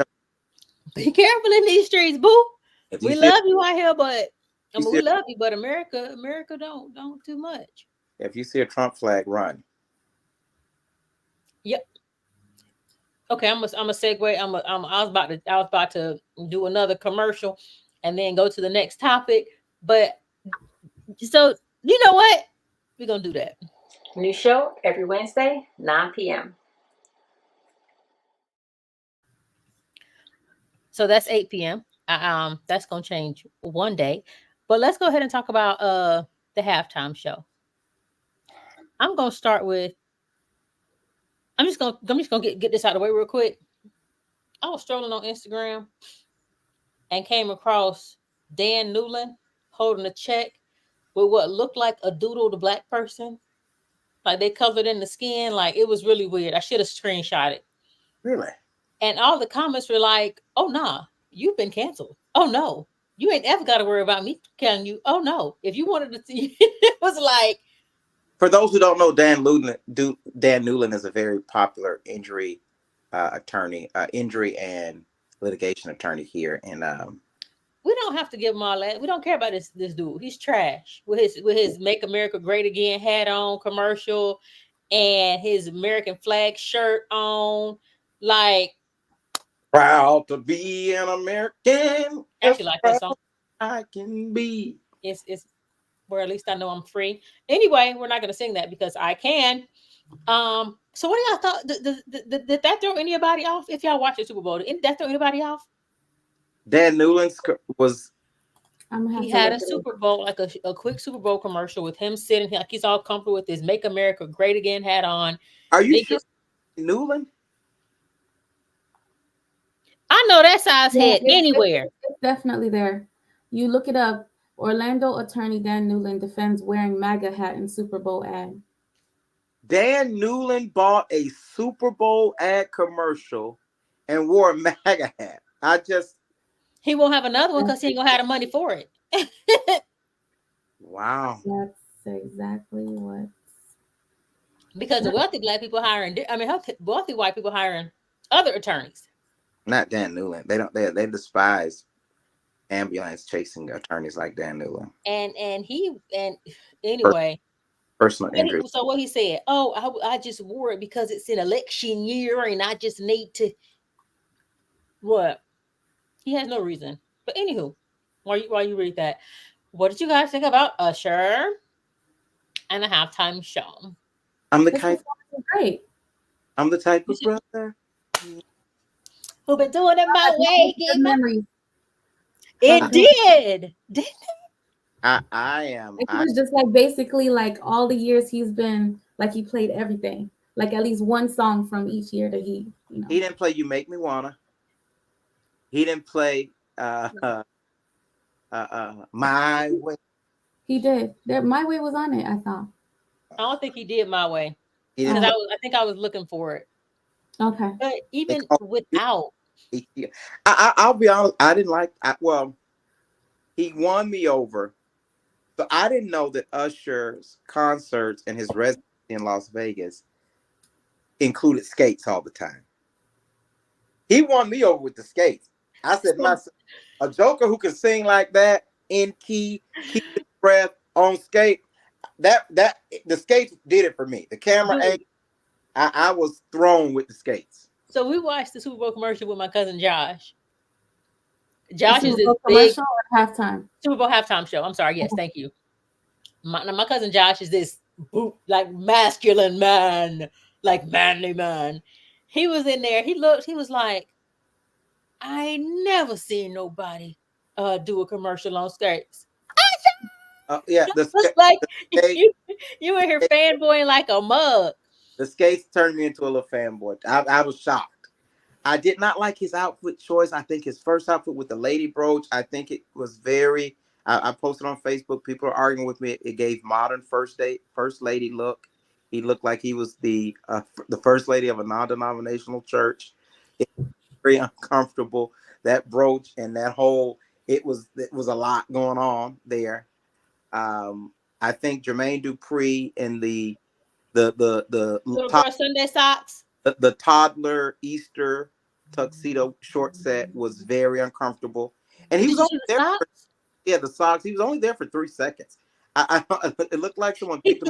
Be careful in these streets, boo. If you We see, love you out here, but I you mean, see, we love you, but America don't too much. if you see a Trump flag, run. Yep. Okay, I'm a segue. I was about to do another commercial, and then go to the next topic. But so you know what? We're gonna do that. New show every Wednesday, 9 p.m. So that's 8 p.m. That's gonna change one day. But let's go ahead and talk about the halftime show. I'm gonna start with I'm just gonna get this out of the way real quick. I was strolling on Instagram and came across Dan Newland holding a check with what looked like a doodle to black person. Like they covered in the skin. Like it was really weird. I should have screenshot it. Really? And all the comments were like, oh nah, you've been canceled. Oh no. You ain't ever gotta worry about me telling you, oh no. If you wanted to see it was like For those who don't know, Dan Newland is a very popular attorney, injury and litigation attorney here. And We don't have to give him all that. We don't care about this dude. He's trash with his "Make America Great Again" hat on commercial and his American flag shirt on. Like, proud to be an American, I as actually like that proud song. I can be. It's where at least I know I'm free. Anyway, we're not going to sing that because I can. So what do y'all thought? Did that throw anybody off? If y'all watched the Super Bowl, did that throw anybody off? Dan Newland was. He had a Super Bowl, like a quick Super Bowl commercial with him sitting here, like he's all comfortable with his "Make America Great Again" hat on. Are you sure Newland? I know that size head anywhere. It's definitely there. You look it up. Orlando attorney Dan Newland defends wearing MAGA hat in Super Bowl ad. Dan Newland bought a Super Bowl ad commercial and wore a MAGA hat. He won't have another one because he ain't gonna have the money for it. Wow. That's exactly what. Because the wealthy black people wealthy white people hiring other attorneys. Not Dan Newland. They despise ambulance chasing attorneys like Dan Newland. And anyway, personal injury. So what he said? Oh, I just wore it because it's an election year, and I just need to. What? He has no reason. But anywho, while you read that, what did you guys think about Usher and the halftime show? I'm the type of brother who been doing it my way. Memories. It did. Didn't it? I am. It was just like basically like all the years he's been like he played everything, like at least one song from each year that he. He didn't play "You Make Me Wanna." He didn't play "My Way." He did. My Way was on it. I thought. I don't think he did "My Way" because I think I was looking for it. Okay. But even without, I'll be honest. I didn't like. He won me over. So I didn't know that Usher's concerts and his residency in Las Vegas included skates all the time. He won me over with the skates. I said, a joker who can sing like that in key, keep his breath on skate. That the skates did it for me. The camera angle, I was thrown with the skates. So we watched the Super Bowl commercial with my cousin Josh. Josh is this big halftime Super Bowl halftime show. I'm sorry. Yes, thank you. My cousin Josh is this like masculine man, like manly man. He was in there. He was like, I ain't never seen nobody do a commercial on skates. Yeah, like you in here fanboying like a mug. The skates turned me into a little fanboy. I was shocked. I did not like his outfit choice. I think his first outfit with the lady brooch, I think it was very. I posted on Facebook. People are arguing with me. It gave modern first lady look. He looked like he was the first lady of a non-denominational church. It was very uncomfortable. That brooch and that whole it was a lot going on there. I think Jermaine Dupri and the Sunday socks. The toddler Easter tuxedo short set was very uncomfortable, and he was only there. The socks. He was only there for 3 seconds. It looked like someone picked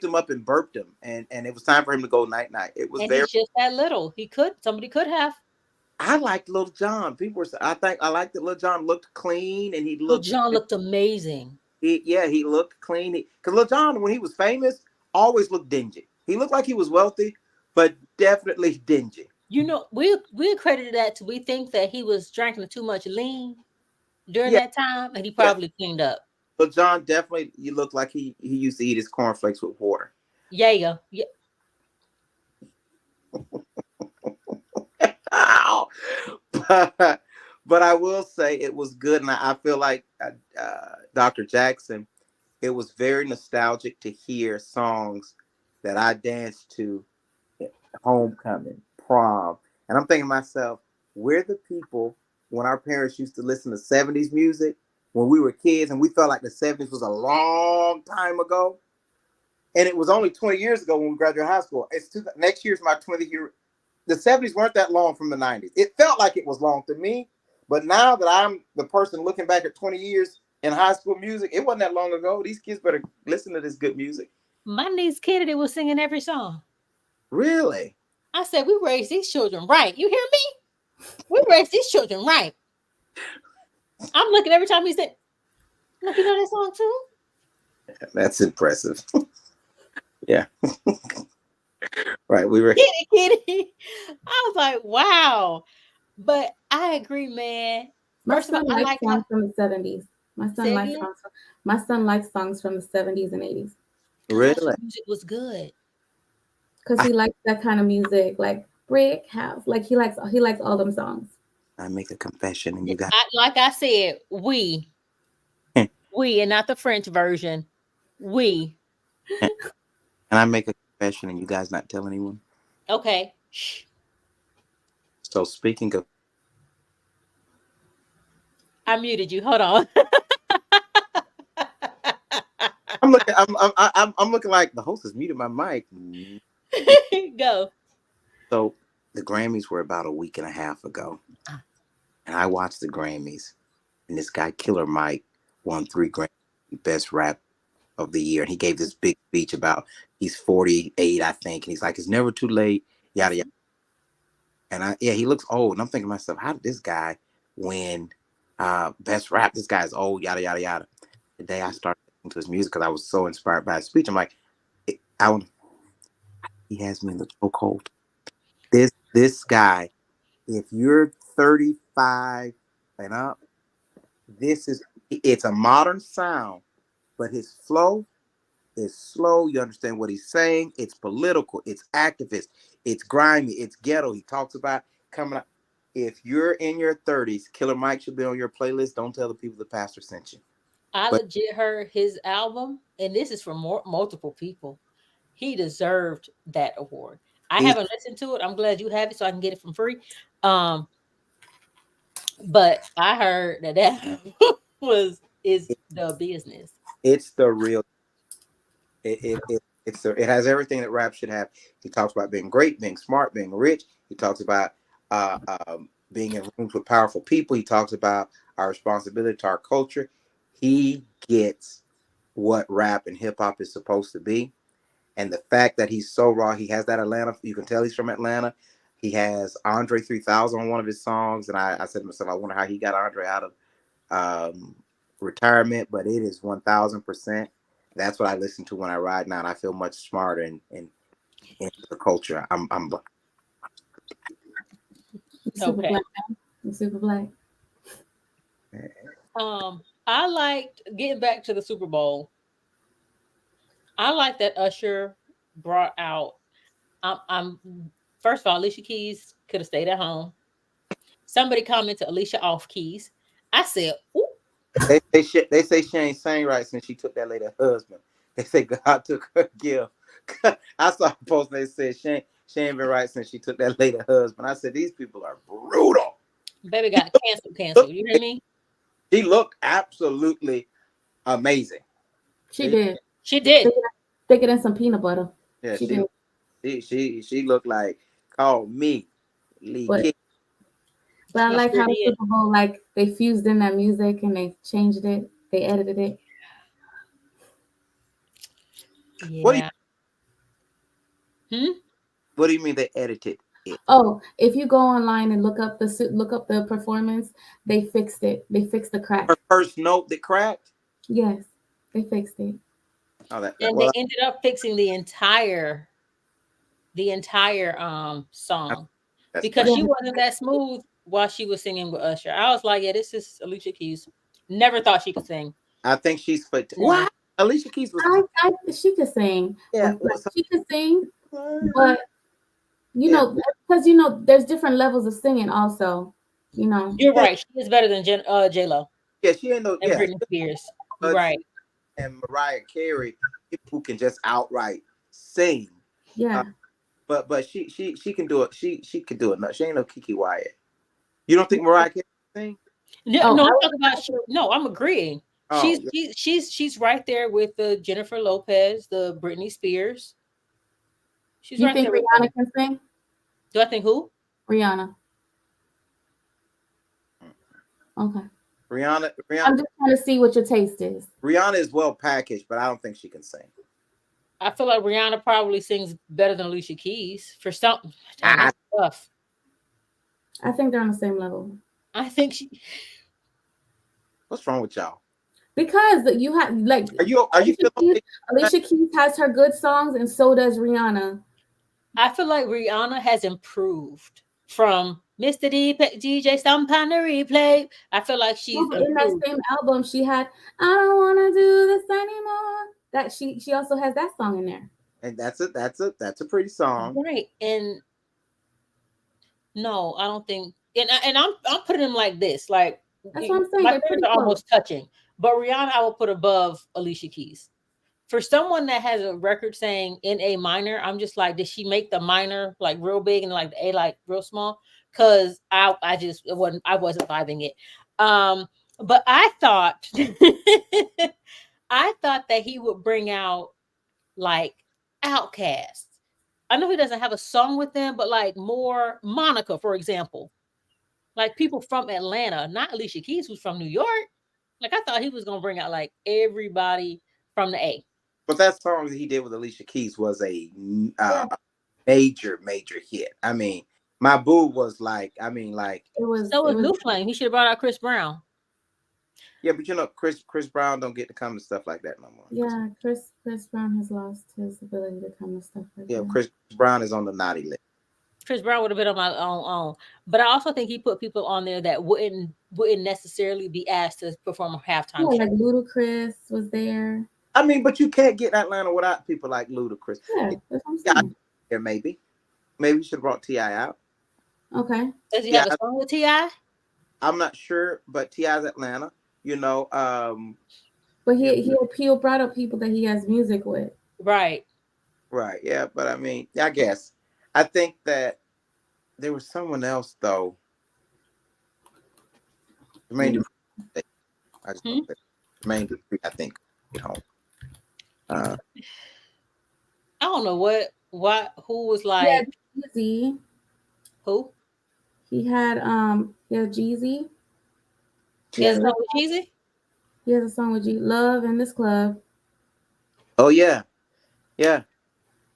him up and burped him, and it was time for him to go night. It was he's just that little. Somebody could have. I liked Lil Jon. I liked that Lil Jon looked clean, and Lil Jon looked amazing. He looked clean. Because Lil Jon, when he was famous, always looked dingy. He looked like he was wealthy, but definitely dingy. We accredited that to we think that he was drinking too much lean during that time, and he probably cleaned up. But Jon definitely, you look like he used to eat his cornflakes with water. Yeah. But I will say it was good, and I feel like Dr. Jackson. It was very nostalgic to hear songs that I danced to at homecoming, prom. And I'm thinking to myself, we're the people when our parents used to listen to 70s music when we were kids and we felt like the 70s was a long time ago. And it was only 20 years ago when we graduated high school. Next year's my 20th year. The 70s weren't that long from the 90s. It felt like it was long to me, but now that I'm the person looking back at 20 years in high school music, it wasn't that long ago. These kids better listen to this good music. My niece Kennedy was singing every song. Really? I said, we raised these children right. You hear me? We raised these children right. I'm looking every time he said, look, you know that song too? That's impressive. Yeah. Right. We were Kitty. I was like, wow. But I agree, man. My First of all, son I likes like songs from the 70s. My son Say likes again? songs. My son likes songs from the 70s and 80s Gosh, really. music was good. because he likes that kind of music, like Brick House. Like he likes all them songs. I make a confession, and you got Like I said, we, and not the French version. We. and I make a confession, and you guys not tell anyone. Okay. Shh. So speaking of, I muted you. Hold on. I'm looking like the host has muted my mic. Go. So the Grammys were about a week and a half ago, and I watched the Grammys, and this guy Killer Mike won 3 Grammys, best rap of the year, and he gave this big speech about he's 48, I think, and he's like, it's never too late, yada yada. And he looks old, and I'm thinking to myself, how did this guy win best rap? This guy's old, yada yada yada. The day I started listening to his music, because I was so inspired by his speech, I'm like, he has me in the chokehold. This guy, if you're 35 and up, it's a modern sound, but his flow is slow. You understand what he's saying? It's political, it's activist, it's grimy, it's ghetto. He talks about coming up. If you're in your 30s, Killer Mike should be on your playlist. Don't tell the people the pastor sent you. I But legit heard his album, and this is from multiple people. He deserved that award. I he's haven't listened to it. I'm glad you have it so I can get it from free. But I heard that is the business. it's the real. It has everything that rap should have. He talks about being great, being smart, being rich. He talks about uh, being in rooms with powerful people. He talks about our responsibility to our culture. He gets what rap and hip hop is supposed to be, and the fact that he's so raw. He has that Atlanta. You can tell he's from Atlanta. He has Andre 3000 on one of his songs, and I said to myself, I wonder how he got Andre out of retirement, but it is 1000%. That's what I listen to when I ride now, and I feel much smarter in the culture. I'm Super Okay. black. Super black. I liked getting back to the Super Bowl. I like that Usher brought out. I'm first of all, Alicia Keys could have stayed at home. Somebody commented Alicia off keys. I said, ooh. they say she ain't sang right since she took that lady husband. They say God took her gift. I saw a post they said she ain't been right since she took that lady husband. I said these people are brutal. Baby got canceled. You hear me? She looked absolutely amazing. She did. She did. Stick it in some peanut butter. Yeah, She did. she looked like call me Lee But Kick. I She like sure how the did. Super Bowl, like they fused in that music and they changed it. They edited it. Yeah. What do you mean they edited it? Oh, if you go online and look up the performance, they fixed it. They fixed the crack. Her first note that cracked. Yes, they fixed it. Oh, And they ended up fixing the entire song that's because fine. she wasn't that smooth while she was singing with Usher. I was like, yeah, this is Alicia Keys. Never thought she could sing. I think she's fit. What? Alicia Keys was. She could sing. Yeah, She could sing, but know, because there's different levels of singing. Also, You're right. She is better than J Lo. Yeah, she ain't no. And Yeah, Britney Spears. You're right. And Mariah Carey, people who can just outright sing. Yeah. But she can do it. She can do it. No, she ain't no Kiki Wyatt. You don't think Mariah Carey can sing? No, I'm talking about. No, I'm agreeing. Oh, She's right there with the Jennifer Lopez, the Britney Spears. She's You right think there with Rihanna them. can sing? Do I think who? Rihanna. Okay. Rihanna. I'm just trying to see what your taste is. Rihanna is well packaged, but I don't think she can sing. I feel like Rihanna probably sings better than Alicia Keys for some. Damn, Ah, that's tough. I think they're on the same level. I think she. what's wrong with y'all? Because you have like Are you feeling? Alicia Keys has her good songs, and so does Rihanna. I feel like Rihanna has improved from Mr. DJ Sometime to Replay. I feel like she's In that improved. same album, she had "I Don't Want to Do This Anymore." That she also has that song in there. And that's a pretty song. Right. And no, I don't think. And I'm putting them like this. Like That's what I'm saying. my They're fingers pretty are close. almost touching. But Rihanna, I will put above Alicia Keys. For someone that has a record saying in A minor, I'm just like, did she make the minor like real big and like the A like real small? Because I wasn't vibing it. But I thought I thought that he would bring out like Outkast. I know he doesn't have a song with them, but like more Monica, for example. Like people from Atlanta, not Alicia Keys, who's from New York. Like I thought he was gonna bring out like everybody from the A. But that song that he did with Alicia Keys was a Yeah. major hit. I mean, my boo was like, like It was. So It was was. New Flame. He should have brought out Chris Brown. yeah, but Chris Brown don't get to come to stuff like that no more. Yeah, Chris Brown has lost his ability to come to stuff like Yeah, that. Chris Brown is on the naughty list. Chris Brown would have been on my own. But I also think he put people on there that wouldn't necessarily be asked to perform a halftime show. Like Ludacris was there. I mean, but you can't get Atlanta without people like Ludacris. Yeah, that's what I'm saying. Yeah, maybe we should have brought T.I. out. Okay. Does he have a song with T.I.? I'm not sure, but T.I.'s Atlanta. But he brought up people that he has music with. Right. Right. Yeah, but I mean, I guess I think that there was someone else though. Jermaine Dupri. I just know that Jermaine Dupri, I think, at home. I don't know who was like Jeezy. who? He had Jeezy. He has a song with Jeezy? He has a song with G Love in This Club. Oh yeah. Yeah.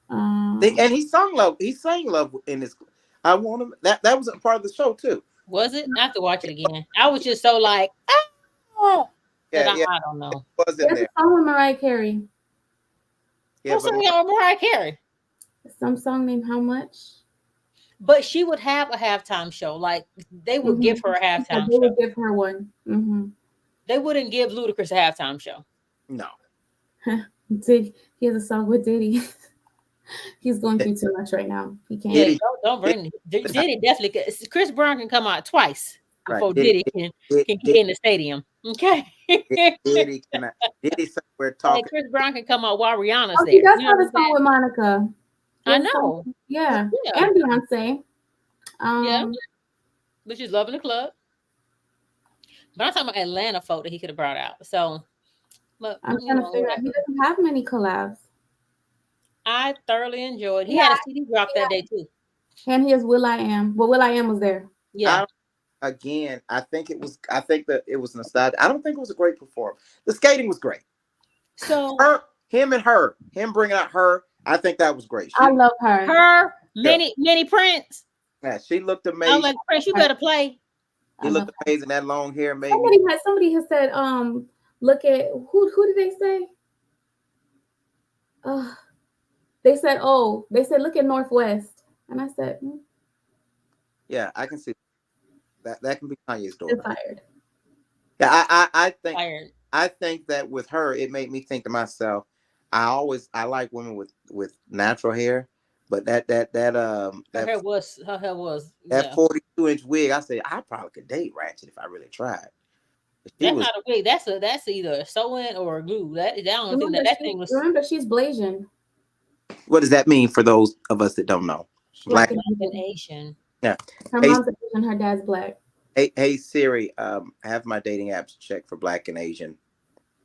And he sang love in this. I want him. That was a part of the show too. Was it? I have to watch it again. I was just so like, oh, yeah, I don't know. It was in there's there. a song with Mariah Carey. Yeah, What's something on Mariah Carey? Some song named How Much? But she would have a halftime show. Like they would give her a halftime They would give her one. Mm-hmm. They wouldn't give Ludacris a halftime show. No. He has a song with Diddy. He's going through too much right now. He can't. Yeah, don't bring Diddy. Definitely, Chris Brown can come out twice before Diddy can get in the stadium. Okay. Diddy somewhere talking. Like Chris Brown can come out while Rihanna's there. He does have a song with Monica. I know. Yeah. And Beyonce. Yeah. But she's loving the club. But I'm talking about Atlanta folk that he could have brought out. So, but I'm trying to figure out. He doesn't have many collabs. I thoroughly enjoyed. He had a CD drop that day too. And he has will.i.am. Well, will.i.am was there. Yeah. Again, I think that it was nostalgia. I don't think it was a great performance. The skating was great. So him bringing out her. I think that was great. I love her. Mini Prince. Yeah, she looked amazing. I was like, Prince, you better play. He looked amazing. That long hair, maybe. Somebody has said, look at who did they say? They said, look at Northwest. And I said, yeah, I can see that can be Kanye's daughter. They're fired. Yeah, I think fired. that with her, it made me think to myself, I like women with natural hair, but her hair was that 42-inch wig. I say I probably could date Ratchet if I really tried. That's not a wig. That's either a sew-in or a glue. I don't think that thing was. Remember, she's Blasian. What does that mean for those of us that don't know? Black and Asian. Yeah. Her mom's Asian, her dad's black. Hey Siri, have my dating apps check for Black and Asian.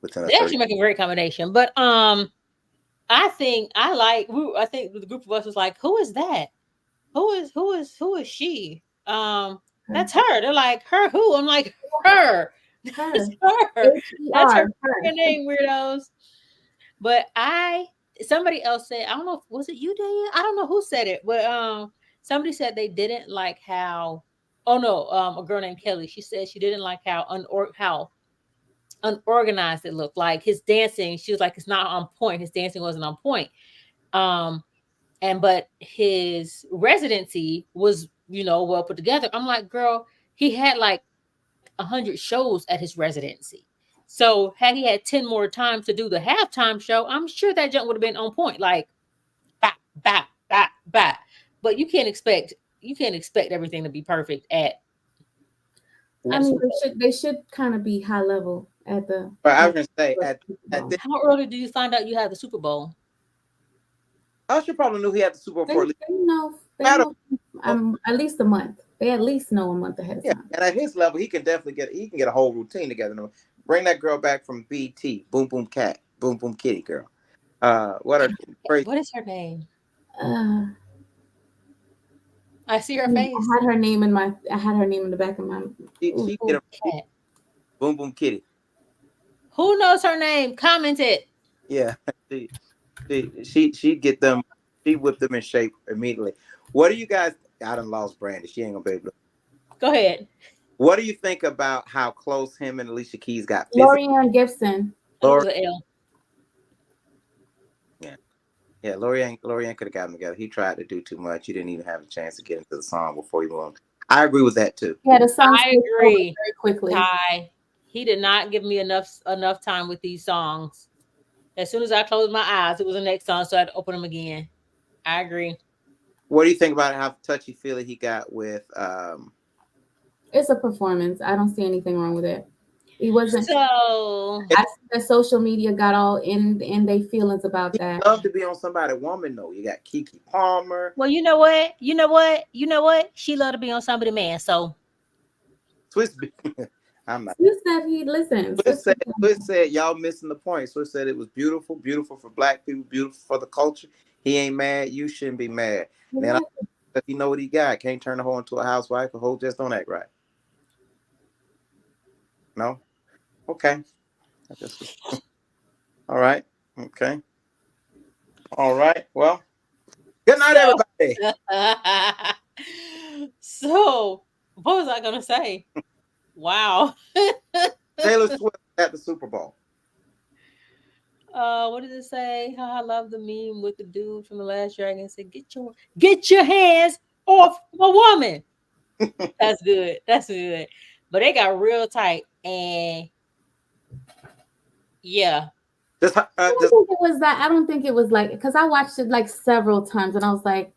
within a They actually 30. make a great combination. But I think the group of us was like, who is that? Who is she? That's her. They're like, her who? I'm like, her. That's her. That's her Her. name, weirdos. But somebody else said, I don't know, was it you, Daniel? I don't know who said it, but somebody said they didn't like how. Oh no, a girl named Kelly. She said she didn't like how unorganized it looked. Like his dancing, she was like, it's not on point. His dancing wasn't on point. But his residency was, well put together. I'm like, girl, he had like 100 shows at his residency. So had he had 10 more times to do the halftime show, I'm sure that jump would have been on point. Like, bah, bah, bah, bah. But you can't expect everything to be perfect at. I mean, they should kind of be high level at the. But I was gonna say at this, how early do you find out you had the Super Bowl? Usher probably knew he had the Super Bowl. They know at least a month. They at least know a month ahead of time. And at his level, he can definitely get a whole routine together. Bring that girl back from BT, Boom Boom Cat, Boom Boom Kitty girl. What is her name? I see her face. I had her name in the back of my. She get a Boom Boom Kitty. Who knows her name? Comment it. Yeah, she get them. She whipped them in shape immediately. What do you guys? I done lost Brandy. She ain't gonna be able to. Go ahead. What do you think about how close him and Alicia Keys got? Lorianne Gibson. Yeah, Lorianne could have gotten together. He tried to do too much. He didn't even have a chance to get into the song before he won. I agree with that too. Yeah, the song. I agree. Very quickly. He did not give me enough time with these songs. As soon as I closed my eyes, it was the next song, so I had to open them again. I agree. What do you think about how touchy-feely he got with? It's a performance. I don't see anything wrong with it. He wasn't. So I see that social media got all in their feelings about that. Love to be on somebody's woman though. You got Keke Palmer. Well, you know what? She loved to be on somebody's man. So Swiss, I'm not. Swiss said he listens. Swiss said y'all missing the point. Swiss said it was beautiful for Black people, beautiful for the culture. He ain't mad. You shouldn't be mad. Man, if you know what he got, can't turn the hoe into a housewife. A hoe just don't act right. No. Okay. All right. Okay. All right. Well, good night, everybody. So, what was I going to say? Wow. Taylor Swift at the Super Bowl. What does it say? How I love the meme with the dude from The Last Dragon. Said, get your hands off my woman. That's good. That's good. But they got real tight, and yeah. I don't think it was that. I don't think it was like, because I watched it like several times, and I was like,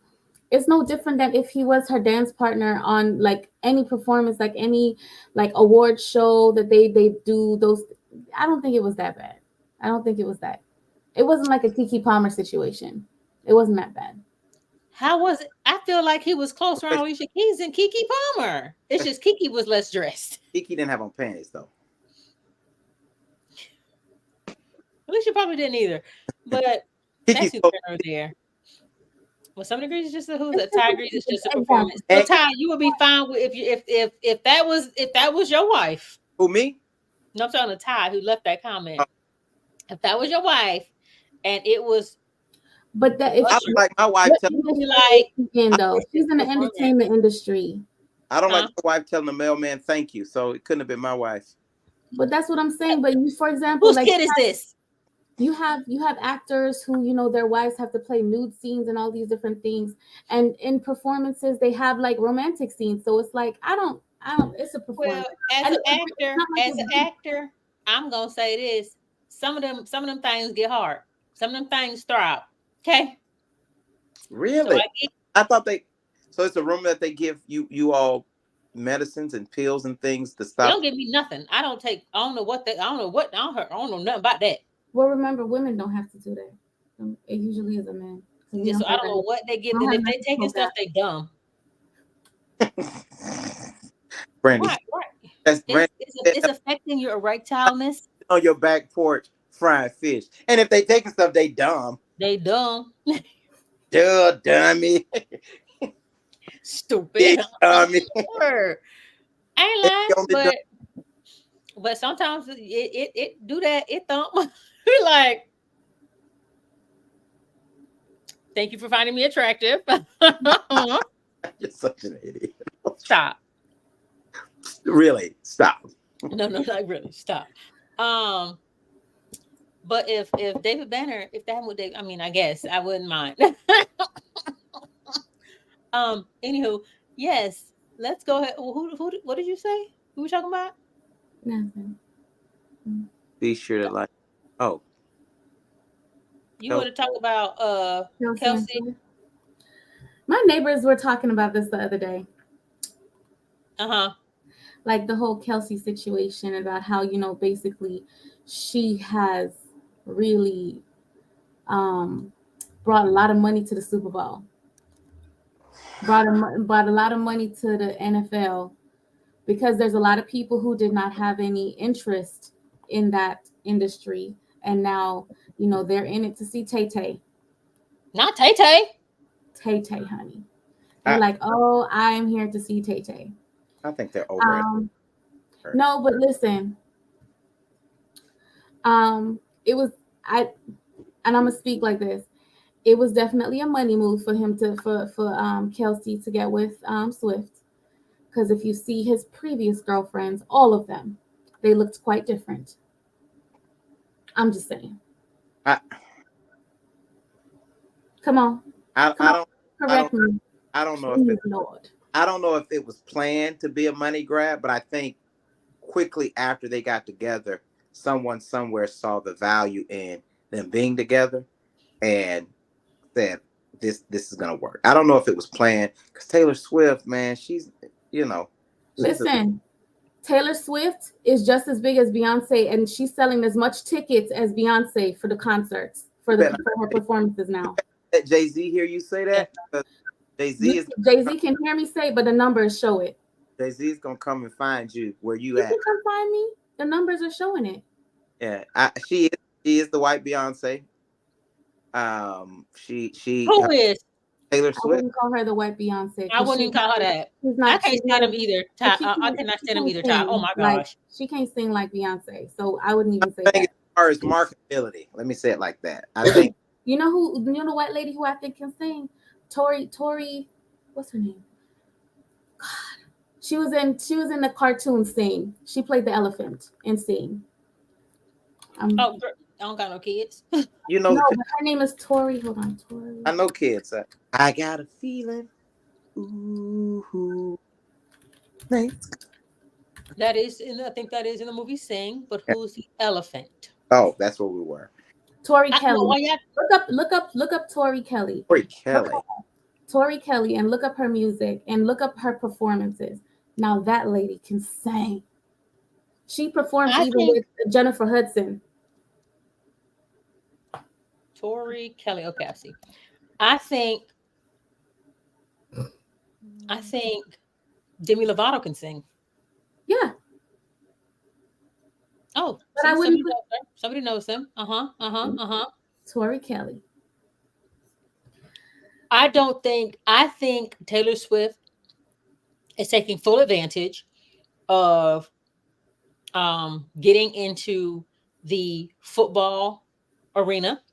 it's no different than if he was her dance partner on like any performance, like any like award show that they do those. I don't think it was that bad. I don't think it was that. It wasn't like a Keke Palmer situation. It wasn't that bad. How was it? I feel like he was closer on Alicia Keys than Keke Palmer. It's just Keke was less dressed. Keke didn't have on panties though. Alicia probably didn't either. But that's who there. Well, some degrees is just a who's a Ty Grease is just a performance. So Ty, you would be fine with if that was your wife. Who, me? No, I'm talking to Ty who left that comment. If that was your wife, and it was, but that if I don't like my wife telling me like though she's in the entertainment industry. I don't like my wife telling the mailman thank you, so it couldn't have been my wife. But that's what I'm saying. But you, for example, whose kid is this? You have actors who their wives have to play nude scenes and all these different things, and in performances they have like romantic scenes. So it's like I don't. It's a performance. Well, as an actor, I'm gonna say this. Some of them things get hard. Some of them things throb. Okay. Really? So I thought so it's a rumor that they give you all medicines and pills and things to stop. They don't give me nothing. I don't know nothing about that. Well, remember, women don't have to do that. It usually is a man. So I don't know what they give. And if they taking stuff, they dumb. Brandy. Right. It's affecting your erectileness. on your back porch frying fish. And if they taking stuff, they dumb. They dumb. Duh, dummy. Stupid. Big dummy. Sure. I ain't They lying, only dumb. but sometimes it do that. It thump. Like, thank you for finding me attractive. You're such an idiot. Stop. Really, stop. No, not really. Stop. But if David Banner, if that would, I mean, I guess I wouldn't mind. Anywho, yes, let's go ahead. Who what did you say? Who we talking about? Nothing. Be sure to like. Oh, You want to talk about Kelsey? My neighbors were talking about this the other day. Uh-huh. Like the whole Kelsey situation, about how, you know, basically she has really brought a lot of money to the Super Bowl. Brought a lot of money to the NFL, because there's a lot of people who did not have any interest in that industry, and now, you know, they're in it to see Tay-Tay. Not Tay-Tay. Tay-Tay, honey. They're like, oh, I'm here to see Tay-Tay. I think they're over it. No, but listen. It was and I'm gonna speak like this. It was definitely a money move for him for Kelsey to get with Swift. Because if you see his previous girlfriends, all of them, they looked quite different. I'm just saying. Come on. I don't correct me. I don't know Please, if Lord. I don't know if it was planned to be a money grab, but I think quickly after they got together, someone somewhere saw the value in them being together and said, this is gonna work. I don't know if it was planned, because Taylor Swift, man, she's, you know. Listen, Taylor Swift is just as big as Beyonce, and she's selling as much tickets as Beyonce for the concerts, for her performances now. Let Jay-Z hear you say that? Jay-Z can hear me say, but the numbers show it. Jay-Z is gonna come and find you where you He at. can come find me. The numbers are showing it. Yeah, she is the white Beyonce. She Who is Taylor I Swift? wouldn't call her the white Beyonce. I wouldn't even call her that. I can't stand him either. I cannot stand him either. Oh my gosh, she can't sing like Beyonce, so I wouldn't even say that. As far as marketability, let me say it like that. I think you know the white lady who I think can sing, Tori, what's her name? God, she was in the cartoon Sing. She played the elephant in Sing. I don't got no kids. You know, no, but her name is Tori. Hold on, Tori. I know kids. I got a feeling. Ooh, thanks. That is, I think that is in the movie Sing. But who's the elephant? Oh, that's what we were. Tori Kelly. Look up Tori Kelly. Tori Kelly. Tori Kelly, and look up her music and look up her performances. Now that lady can sing. She performs with Jennifer Hudson. Tori Kelly. Okay, I see. I think Demi Lovato can sing. Yeah. Oh, but I wouldn't. Somebody knows him. Tori Kelly. I think Taylor Swift is taking full advantage of getting into the football arena.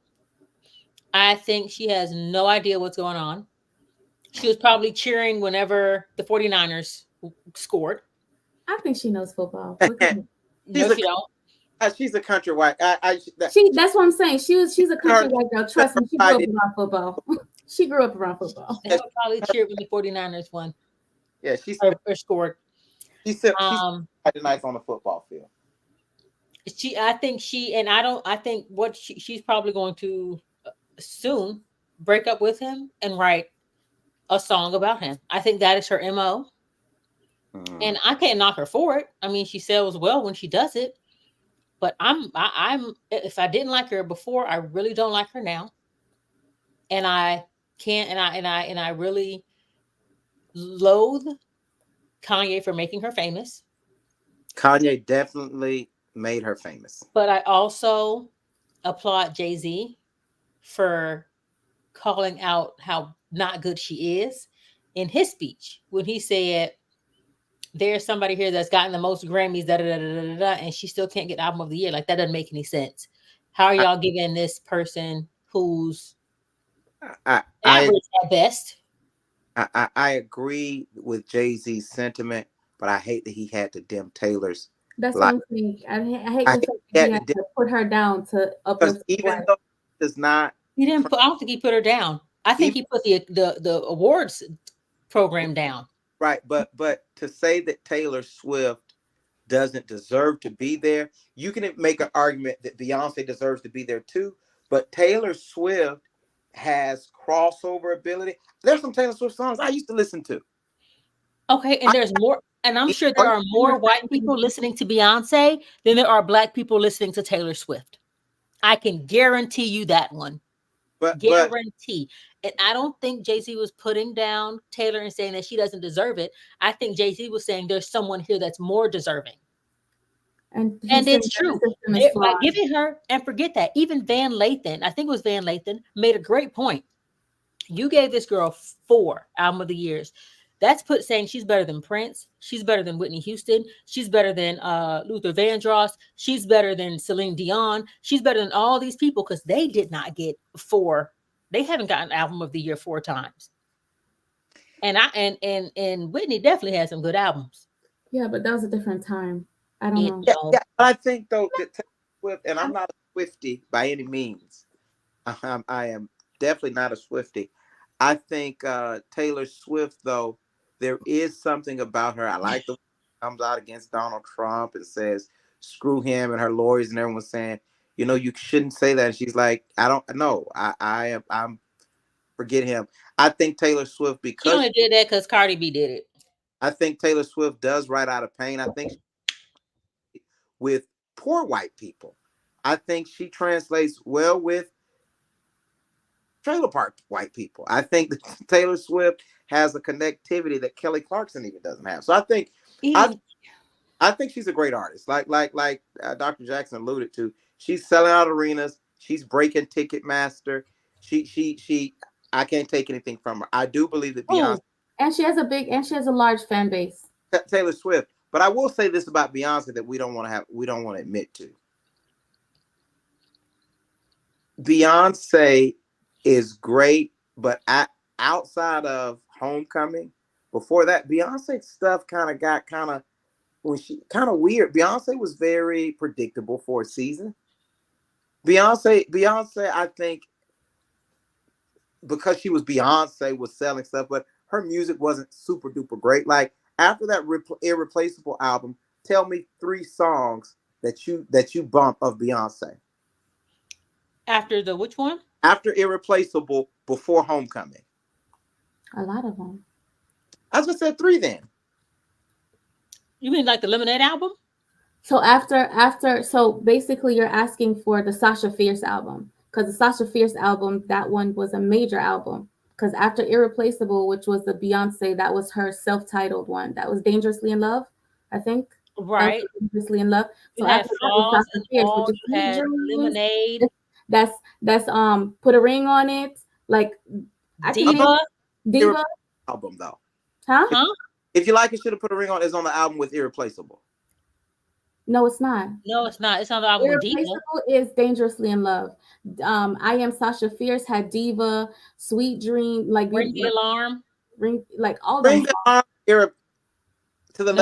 I think she has no idea what's going on. She was probably cheering whenever the 49ers scored. I think she knows football. No, she don't. She's a country white. That's what I'm saying. She's a country white girl. Trust me, she grew up around football. She grew up around football. They probably cheered when the 49ers won. Yeah, she's scored. She's nice on the football field. I think what she's probably going to soon break up with him and write a song about him. I think that is her MO. And I can't knock her for it. I mean, she sells well when she does it. But I'm if I didn't like her before, I really don't like her now. And I can't and I really loathe Kanye for making her famous. Kanye definitely made her famous. But I also applaud Jay-Z for calling out how not good she is in his speech when he said, there's somebody here that's gotten the most Grammys, da, da, da, da, da, da, and she still can't get album of the year. Like, that doesn't make any sense. How are y'all giving this person who's I average at best? I agree with Jay-Z's sentiment, but I hate that he had to dim Taylor's. That's Like, one thing. I hate I the hate fact he that had he to had dim, to put her down to because uplift his even wife. though he does not, He didn't put, I don't think he put her down. I think even, he put the awards program down. right, but to say that Taylor Swift doesn't deserve to be there, you can make an argument that Beyonce deserves to be there too, but Taylor Swift has crossover ability. There's some Taylor Swift songs I used to listen to. Okay, and there's more, and I'm sure there are more white people listening to Beyonce than there are black people listening to Taylor Swift. I can guarantee you that one. but Guarantee. And I don't think Jay-Z was putting down Taylor and saying that she doesn't deserve it. I think Jay-Z was saying there's someone here that's more deserving. And it's true. By By giving her, and forget that, even Van Lathan, I think it was Van Lathan, made a great point. You gave this girl 4 album of the years. That's saying she's better than Prince. She's better than Whitney Houston. She's better than Luther Vandross. She's better than Celine Dion. She's better than all these people because they did not get 4. They haven't gotten album of the year 4 times. And Whitney definitely had some good albums. Yeah, but that was a different time. I don't know. Yeah, I think though that Taylor Swift, and I'm not a Swiftie by any means. I am definitely not a Swiftie. I think Taylor Swift, though, there is something about her. I like the way she comes out against Donald Trump and says, screw him, and her lawyers and everyone's saying, you shouldn't say that. And she's like, I don't know. I'm forget him. I think Taylor Swift, She because only did that because Cardi B did it. I think Taylor Swift does write out of pain. I think with poor white people, I think she translates well with trailer park white people. I think that Taylor Swift has a connectivity that Kelly Clarkson even doesn't have. So I think I think she's a great artist. Like Dr. Jackson alluded to, she's selling out arenas. She's breaking Ticketmaster. She I can't take anything from her. I do believe that Beyonce and she has a large fan base. Taylor Swift. But I will say this about Beyonce that we don't want to admit to. Beyonce is great, but outside of Homecoming, before that, Beyonce stuff got when she kind of weird. Beyonce was very predictable for a season. Beyonce, I think, because she was Beyonce, was selling stuff, but her music wasn't super duper great. Like after that Irreplaceable album, tell me 3 songs that you bump of Beyonce. After the which one? After Irreplaceable, before Homecoming. A lot of them. I just said 3 then. You mean like the Lemonade album? So so basically you're asking for the Sasha Fierce album, because the Sasha Fierce album, that one was a major album. Because after Irreplaceable, which was the Beyonce, that was her self-titled one. That was Dangerously in Love, I think. Right. Dangerously in Love. You So had after Flaws that was Sasha Fierce, which is you had Lemonade. That's Put a Ring on It. Like Diva album though. Huh? If you like it, should have put a ring on. It's on the album with Irreplaceable. No, it's not. No, it's not. It's on the album with Diva. Irreplaceable is Dangerously in Love. I Am Sasha Fierce had Diva, Sweet Dream, like Ring the Alarm. Ring, like all Ring them. the Alarm. To the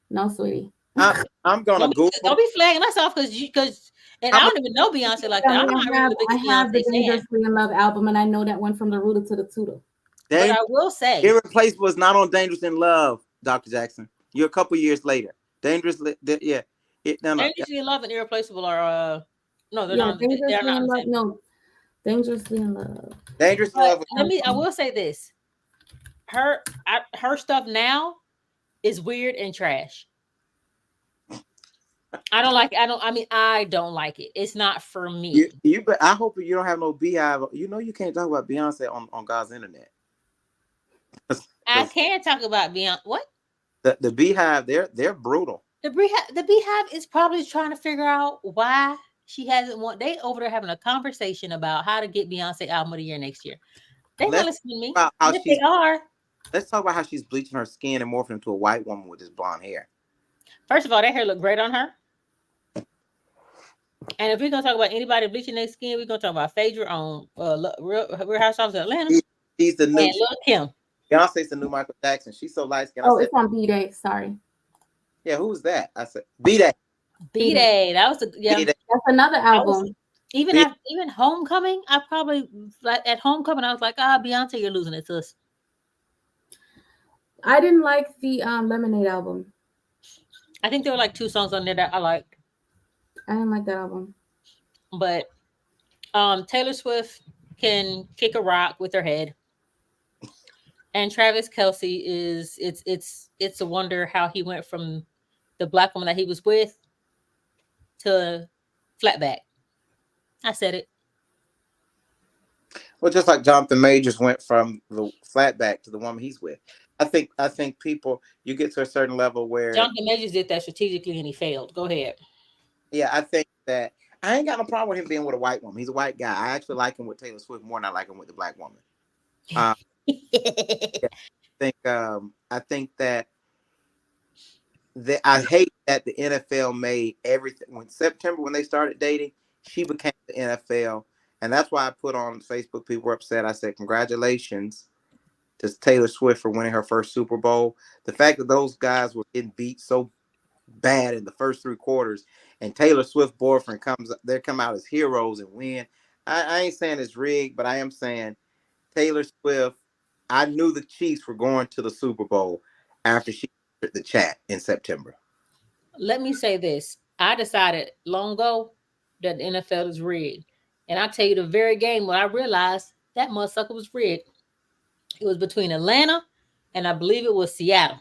No, sweetie. I'm gonna Google. Don't be flagging us off because and I don't even know Beyonce like that. I'm not really the biggest have the Beyonce fan. Dangerously in Love album, and I know that one from the Rooter to the Tutor. But I will say, Irreplaceable is not on Dangerous in Love, Dr. Jackson. You're a couple years later. Dangerously in Love and Irreplaceable are no, they're not. Dangerously They're not in the Love. same. No, Dangerously in Love. Dangerous in Love. I will say this: her stuff now is weird and trash. I don't like. I don't like it. It's not for me. I hope you don't have no Beehive. You can't talk about Beyonce on God's internet. I can't talk about Beyonce. What? The Beehive, they're brutal. The Beehive is probably trying to figure out why she hasn't won. They over there having a conversation about how to get Beyonce album of the year next year. They not Let's listening to me. talk about how And if they are, let's talk about how she's bleaching her skin and morphing into a white woman with this blonde hair. first of all, that hair look great on her. And if we're gonna talk about anybody bleaching their skin, we're gonna talk about Phaedra on Real Housewives of Atlanta She's the new and Lil Kim. Beyonce's the new Michael Jackson. She's so light skinned. Oh, it's on B-Day. Sorry. Yeah, who's that? I said, B-Day. B-Day. That was the B-Day. That's another album. Even Homecoming. I probably like at Homecoming. I was like, Beyonce, you're losing it to us. I didn't like the Lemonade album. I think there were like 2 songs on there that I liked. I didn't like that album. But Taylor Swift can kick a rock with her head. And Travis Kelce is it's a wonder how he went from the black woman that he was with to flatback. I said it. Well, just like Jonathan Majors went from the flatback to the woman he's with. I think people, you get to a certain level where Jonathan Majors did that strategically and he failed. Go ahead. Yeah, I think that I ain't got no problem with him being with a white woman. He's a white guy. I actually like him with Taylor Swift more than I like him with the black woman. Yeah, I think that I hate that the NFL made everything when they started dating, she became the NFL. And that's why I put on Facebook, people were upset. I said, congratulations to Taylor Swift for winning her first Super Bowl. The fact that those guys were getting beat so bad in the first 3 quarters and Taylor Swift's boyfriend come out as heroes and win. I ain't saying it's rigged, but I am saying Taylor Swift, I knew the Chiefs were going to the Super Bowl after she entered the chat in September. Let me say this. I decided long ago that the NFL is rigged. And I'll tell you the very game when I realized that motherfucker was rigged. It was between Atlanta and I believe it was Seattle.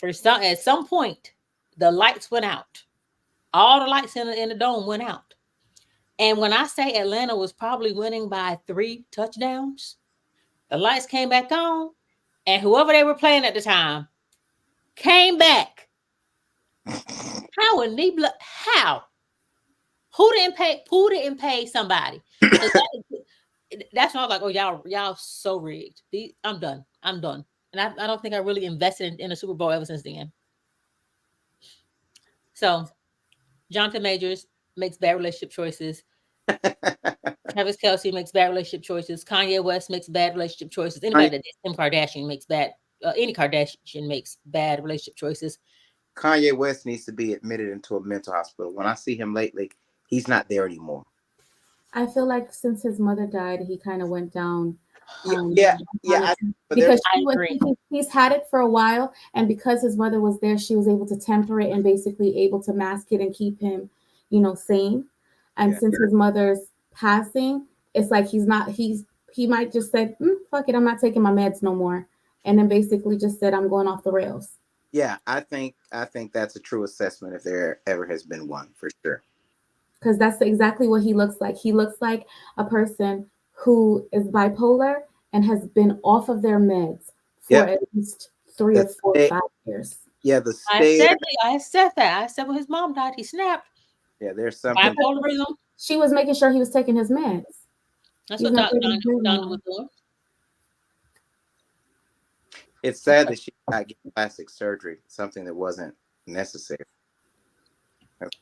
At some point, the lights went out. All the lights in the dome went out. And when I say Atlanta was probably winning by 3 touchdowns, the lights came back on, and whoever they were playing at the time came back. How in the how? Who didn't pay somebody? That's why I was like, oh, y'all so rigged. I'm done. And I don't think I really invested in a Super Bowl ever since then. So Jonathan Majors makes bad relationship choices. Travis Kelce makes bad relationship choices. Kanye West makes bad relationship choices. Anybody that Kim Kardashian makes bad. Any Kardashian makes bad relationship choices. Kanye West needs to be admitted into a mental hospital. When I see him lately, he's not there anymore. I feel like since his mother died, he kind of went down. Because he's had it for a while, and because his mother was there, she was able to temper it and basically able to mask it and keep him, sane. And since his mother's passing, it's like he might just said, fuck it, I'm not taking my meds no more, and then basically just said, I'm going off the rails. Yeah, I think that's a true assessment if there ever has been one, for sure. Because that's exactly what he looks like. He looks like a person who is bipolar and has been off of their meds for at least 3 or 4 or 5 years. Yeah, I said that. I said when his mom died, he snapped. Yeah, there's something. Bipolarism. She was making sure he was taking his meds. That's what Donna was doing. It's sad that she got plastic surgery, something that wasn't necessary.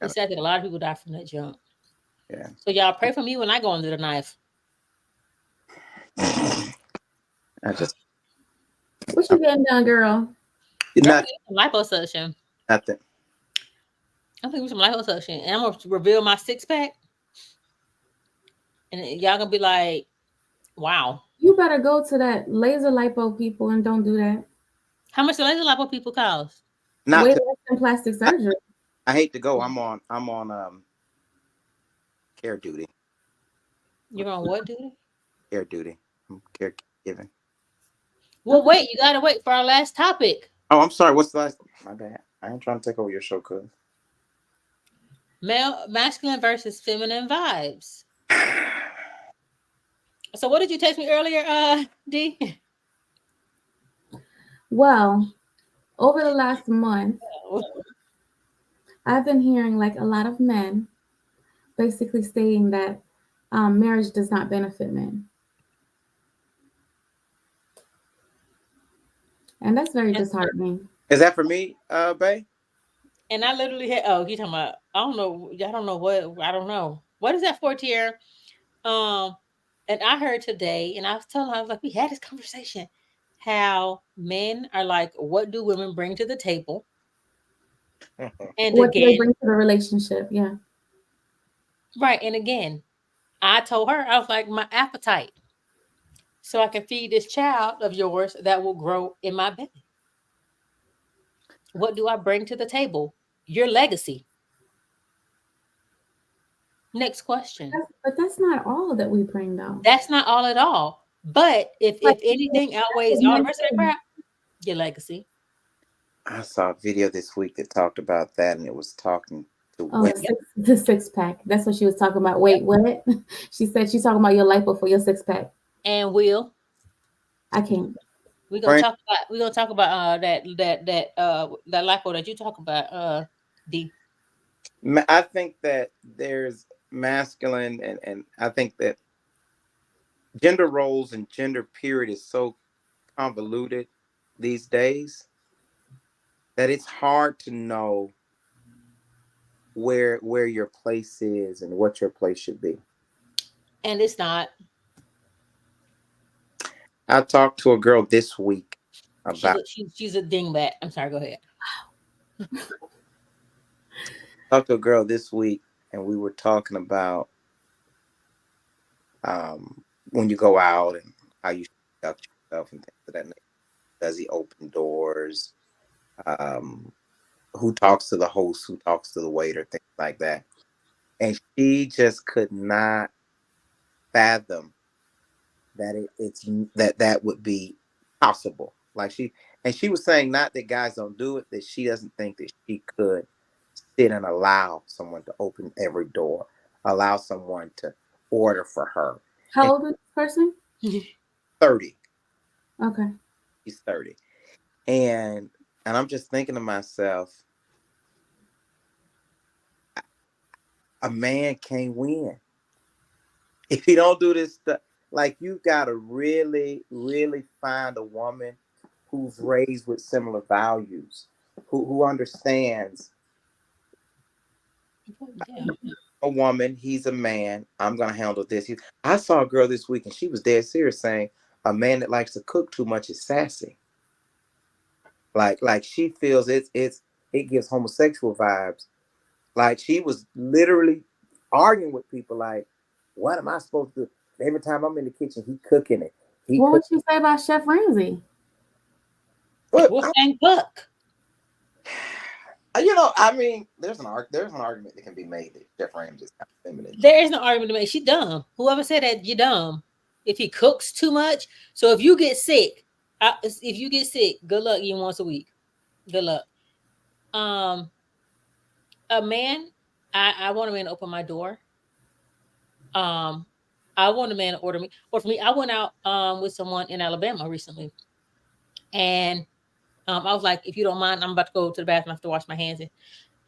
It's sad that a lot of people die from that junk. Yeah. So y'all pray for me when I go under the knife. What you getting done, girl? Nothing. Liposuction. Nothing. I think some liposuction, and I'm gonna reveal my 6-pack, and y'all gonna be like, "Wow." You better go to that laser lipo people and don't do that. How much do laser lipo people cost? Way less than plastic surgery. I hate to go. I'm on care duty. You're on what duty? Care duty. I'm caregiving. Well, wait. You gotta wait for our last topic. Oh, I'm sorry. What's the last? My bad. I ain't trying to take over your show, cuz. Masculine versus feminine vibes. So, what did you text me earlier, D? Well, over the last month, I've been hearing like a lot of men basically stating that marriage does not benefit men, and that's very And, disheartening. Is that for me, Bay? and I literally had, oh, you talking about, I don't know what, I don't know. What is that for, Tier? Um, and I heard today, and I was telling her, I was like, we had this conversation, how men are like, what do women bring to the table? And What do they again, bring to the relationship? Yeah. right, and again, I told her, I was like, my appetite, so I can feed this child of yours that will grow in my belly. What do I bring to the table? Your legacy. Next question. But that's not all that we bring, though. That's not all at all. But Like, if anything that's outweighs what all the men rest of that say. crap, your legacy. I saw a video this week that talked about that, and it was talking to Oh, women. the six pack. That's what she was talking about. Yep. Wait, what? She said she's talking about your lipo for your six pack. And Will, I can't. Friend, we're gonna talk about that lipo that you talk about, D. I think that there's masculine, and I think that gender roles and gender period is so convoluted these days that it's hard to know where your place is and what your place should be. And it's not. I talked to a girl this week about She's a dingbat. I'm sorry, go ahead. talked to a girl this week, and we were talking about when you go out and how you conduct yourself and things of that nature. Does he open doors? Um, who talks to the host? Who talks to the waiter? Things like that. And she just could not fathom that it's that would be possible. Like she was saying, not that guys don't do it, that she doesn't think that she could sit and allow someone to open every door, allow someone to order for her. And How old is this person? 30, Okay. she's 30, and I'm just thinking to myself, a man can't win if he don't do this stuff. Like, you gotta really, really find a woman who's raised with similar values, who understands Yeah. a woman, he's a man, I'm gonna handle this. I saw a girl this week and she was dead serious saying a man that likes to cook too much is sassy. Like she feels it gives homosexual vibes. Like, she was literally arguing with people like, what am I supposed to do? Every time I'm in the kitchen, he cooking it. He What cook. would you say about Chef Ramsay? But Wolfgang Puck. I mean, there's an argument that can be made that Jeff Ramsey is kind of feminine. There is no argument to make. She dumb. Whoever said that, you dumb. If he cooks too much, so if you get sick, good luck eating once a week. Good luck. Um, a man, I want a man to open my door. Um, I want a man to order me. Or for me, I went out with someone in Alabama recently, and I was like, if you don't mind, I'm about to go to the bathroom. I have to wash my hands.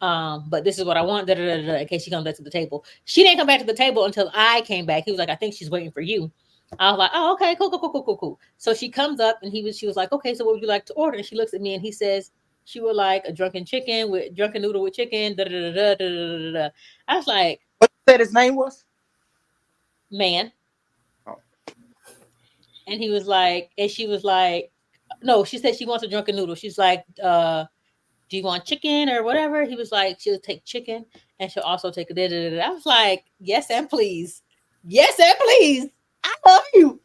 But this is what I want, in case she comes back to the table. She didn't come back to the table until I came back. He was like, I think she's waiting for you. I was like, oh, okay, cool. So she comes up and she was like, okay, so what would you like to order? And she looks at me and he says, she would like a drunken noodle with chicken. I was like, What you said his name was? man. Oh. And he was like, and she was like, no, she said she wants a drunken noodle. She's like, do you want chicken or whatever? He was like, she'll take chicken and she'll also take a da. I was like, yes and please. Yes and please. I love you.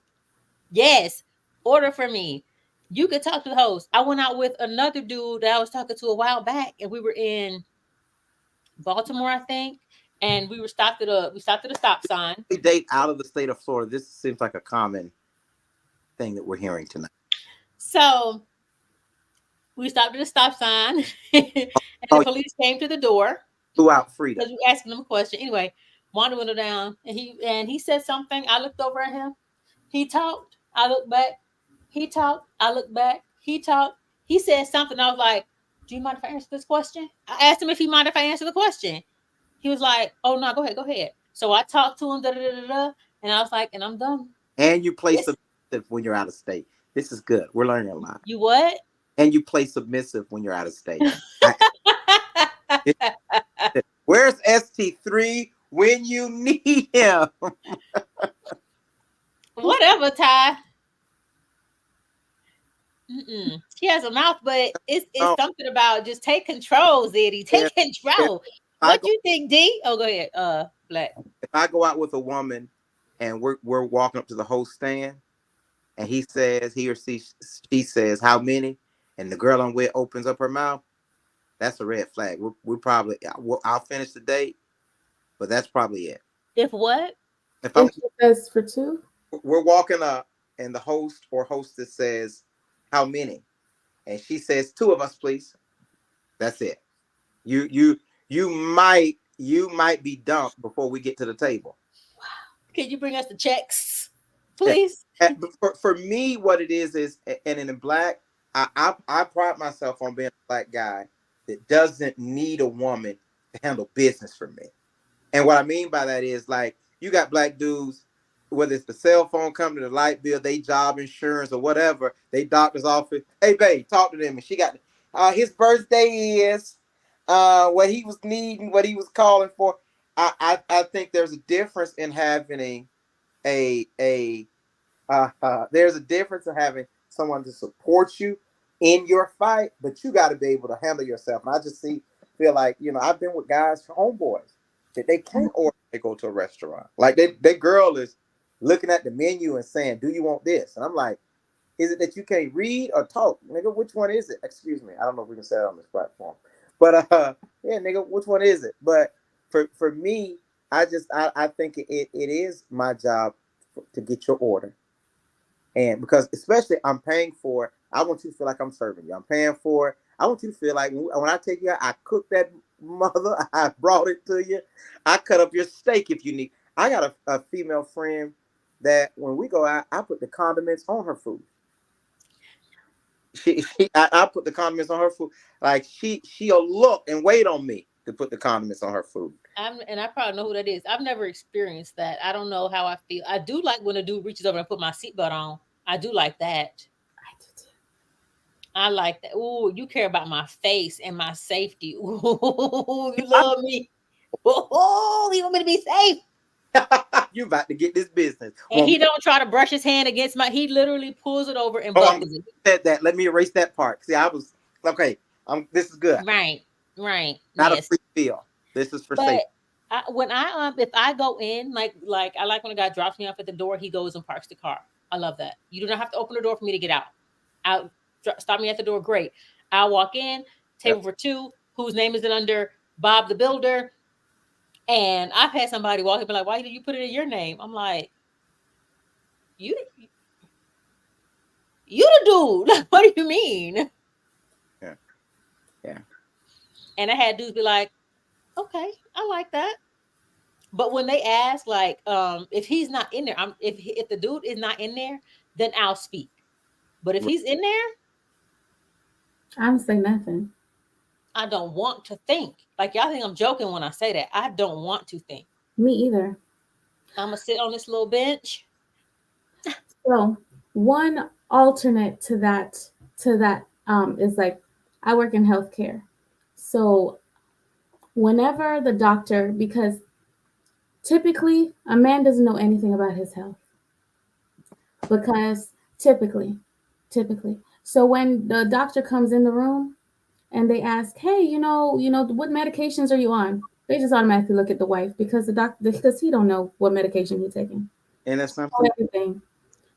Yes. Order for me. You could talk to the host. I went out with another dude that I was talking to a while back, and we were in Baltimore, I think. And we stopped at a stop sign. We date out of the state of Florida. This seems like a common thing that we're hearing tonight. So we stopped at a stop sign and the police came to the door. Throughout freedom. Because we asking him a question. Anyway, Wanda went down and he said something. I looked over at him. He talked. I looked back. He talked. I looked back. He talked. He said something. I was like, do you mind if I answer this question? I asked him if he mind if I answer the question. He was like, oh no, go ahead. So I talked to him, and I was like, and I'm done. And you play Yes. submissive when you're out of state. This is good. We're learning a lot. You what? And you play submissive when you're out of state. I, where's ST3 when you need him? Whatever, Ty. He has a mouth, but it's Oh, something about just take control, Zeddy. yeah, Take yeah. control. What you think, D? Oh, go ahead. Black. If I go out with a woman and we're walking up to the host stand and he or she says how many, and the girl I'm with opens up her mouth, that's a red flag. We're probably I'll finish the date, but that's probably it. If what? If I'm If it says for two, we're walking up and the host or hostess says how many, and she says two of us, please. That's it. You might be dumped before we get to the table. Can you bring us the checks, please? For me, what it is, and in black, I pride myself on being a black guy that doesn't need a woman to handle business for me. And what I mean by that is, like, you got black dudes, whether it's the cell phone company, the light bill, they job insurance or whatever, they doctor's office. Hey, babe, talk to them. And she got his birthday is what he was needing, what he was calling for. I think there's a difference in having there's a difference in having someone to support you in your fight, but you got to be able to handle yourself. And I just feel like, I've been with guys, homeboys, that they can't order. They go to a restaurant, like that girl is looking at the menu and saying, "Do you want this?" And I'm like, "Is it that you can't read or talk, nigga? Which one is it?" Excuse me, I don't know if we can say it on this platform, but yeah, nigga, which one is it? But for me, I think it is my job to get your order. And because especially I'm paying for it, I want you to feel like I'm serving you. I'm paying for it. I want you to feel like when I take you out, I cook that mother, I brought it to you. I cut up your steak if you need. I got a female friend that when we go out, I put the condiments on her food. I put the condiments on her food. Like she'll look and wait on me to put the condiments on her food. And I probably know who that is. I've never experienced that. I don't know how I feel. I do like when a dude reaches over and put my seatbelt on. I do like that. I do too. I like that. Ooh, you care about my face and my safety. Ooh, you love me. Oh, you want me to be safe. You about to get this business. And he don't try to brush his hand against he literally pulls it over and buckles it. Said that. Let me erase that part. See, I was okay. This is good. Right. Not a free feel. This is for safety. When if I go in, like I like when a guy drops me off at the door, he goes and parks the car. I love that. You do not have to open the door for me to get out. Stop me at the door. Great. I'll walk in, table for two, whose name is it under? Bob the Builder. And I've had somebody walk in and be like, why did you put it in your name? I'm like, you the dude. What do you mean? Yeah. And I had dudes be like, okay, I like that. But when they ask, like, if he's not in there, if the dude is not in there, then I'll speak. But if he's in there, I don't say nothing. I don't want to think. Like, y'all think I'm joking when I say that. I don't want to think. Me either. I'm gonna sit on this little bench. So one alternate to that is like, I work in healthcare. So whenever the doctor, because typically a man doesn't know anything about his health, because typically. So when the doctor comes in the room and they ask, hey, what medications are you on? They just automatically look at the wife because because he don't know what medication he's taking. And that's something. Everything.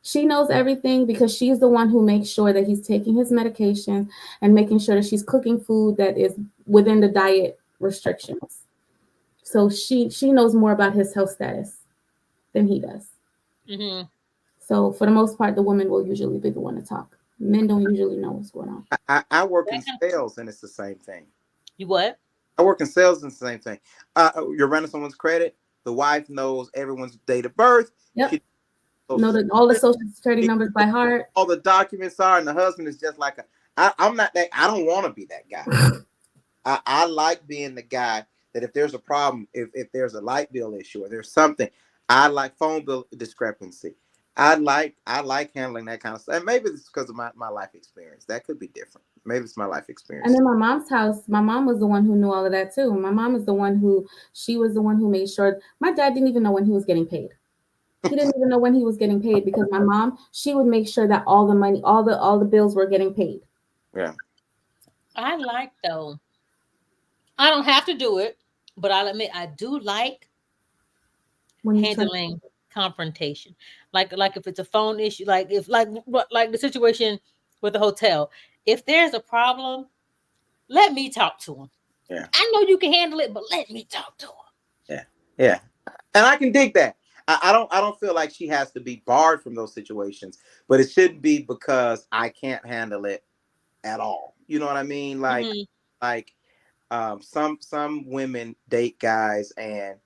She knows everything because she's the one who makes sure that he's taking his medication and making sure that she's cooking food that is within the diet restrictions. So she knows more about his health status than he does. Mm-hmm. So for the most part, the woman will usually be the one to talk. Men don't usually know what's going on. I work in sales and it's the same thing. You what? I work in sales and it's the same thing. You're running someone's credit. The wife knows everyone's date of birth. Yep. Know all the social security numbers by heart. All the documents are, and the husband is just like I'm not that. I don't want to be that guy. I like being the guy that if there's a problem, if there's a light bill issue or there's something, I like phone bill discrepancy. I like handling that kind of stuff. And maybe it's because of my life experience. That could be different. Maybe it's my life And experience. in my mom's house, my mom was the one who knew all of that too. My mom is the one who she was the one who made sure my dad didn't even know when he was getting paid. He didn't even know when he was getting paid because my mom, she would make sure that all the money, all the bills were getting paid. Yeah. I like though. I don't have to do it, but I'll admit I do like When you try, handling confrontation. Like if it's a phone issue, like if like the situation with the hotel. If there's a problem, let me talk to him. Yeah. I know you can handle it, but let me talk to him. Yeah. Yeah. And I can dig that. I don't feel like she has to be barred from those situations, but it shouldn't be because I can't handle it at all. You know what I mean? Mhm. Like some women date guys and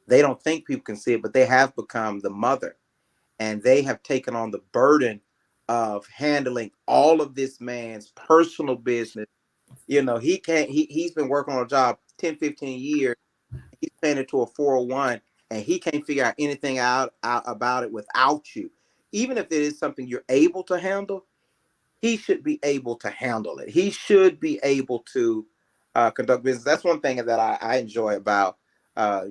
they don't think people can see it, but they have become the mother and they have taken on the burden of handling all of this man's personal business. You know, he can't he's been working on a job 10, 15 years. He's paying it to a 401 and he can't figure out anything out about it without you. Even if it is something you're able to handle, he should be able to handle it. He should be able to conduct business. That's one thing that I enjoy about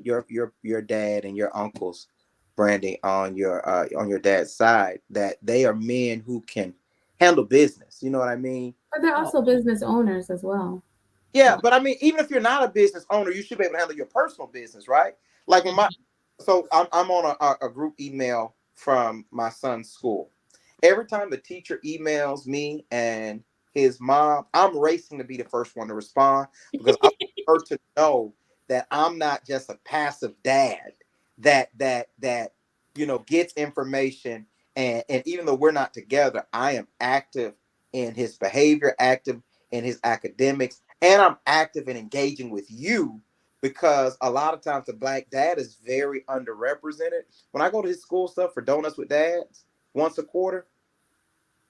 your dad and your uncles, Brandy, on your dad's side, that they are men who can handle business. You know what I mean? but they're Oh, also business owners as well. Yeah, So but I mean, even if you're not a business owner, you should be able to handle your personal business, right? Like when mhm. I'm on a group email from my son's school. Every time the teacher emails me and his mom, I'm racing to be the first one to respond because I want her to know that I'm not just a passive dad that gets information and even though we're not together, I am active in his behavior, active in his academics, and I'm active in engaging with you because a lot of times the black dad is very underrepresented. When I go to his school stuff for Donuts with Dads once a quarter,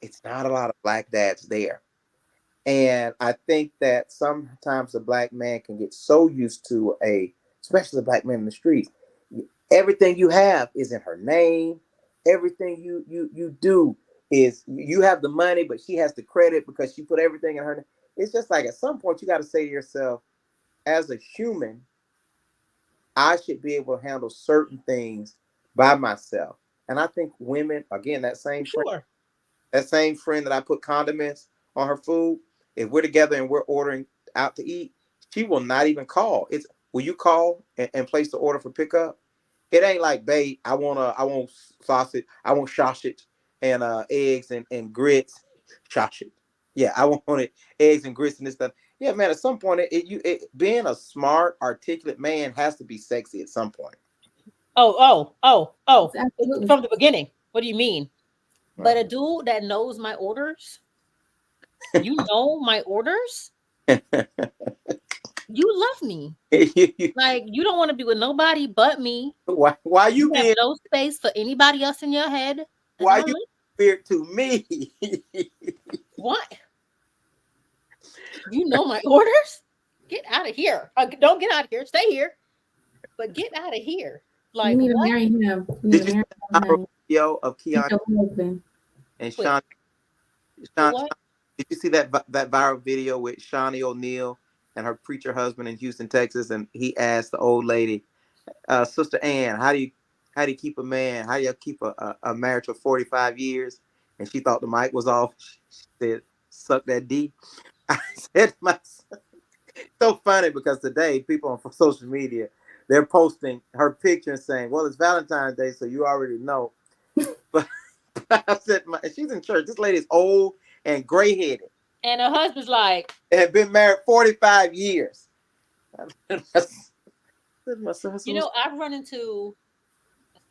it's not a lot of black dads there. And I think that sometimes the black man can get so used to especially the black man in the streets, everything you have is in her name. Everything you do is you have the money, but she has the credit because she put everything in her name. It's just like at some point you got to say to yourself, as a human, I should be able to handle certain things by myself. And I think women, again, Sure. that same friend that I put condiments on her food, if we're together and we're ordering out to eat, she will not even call. It's will you call and place the order for pickup? It ain't like, babe, I want sausage, I want sausage and eggs and grits. Sausage. Yeah, I want it, eggs and grits and this stuff. Yeah, man, at some point being a smart, articulate man has to be sexy at some point. Oh. it's absolutely. From the beginning. What do you mean? But Right. a dude that knows my orders, you know my orders, you love me. Like you don't want to be with nobody but me. why you You have being no space for anybody else in your head. And why I you live. weird to me? What? You know my orders? Get out of here. Don't get out of here. Stay here. But get out of here. You Like need to what? marry him. You need Did to you see marry that him, viral honey. video of He's Keanu your husband. and Wait, Sean? what? Did you see that viral video with Shawnee O'Neal and her preacher husband in Houston, Texas? And he asked the old lady, Sister Ann, how do you keep a man? How do you keep a marriage for 45 years? And she thought the mic was off. She said, "Suck that D." I said, "My so funny because today people on social media they're posting her picture and saying, "Well, it's Valentine's Day, so you already know." But I said, "She's in church. This lady is old and gray headed. And her husband's like, Had been married 45 years." I said, "My son, you know, I've run into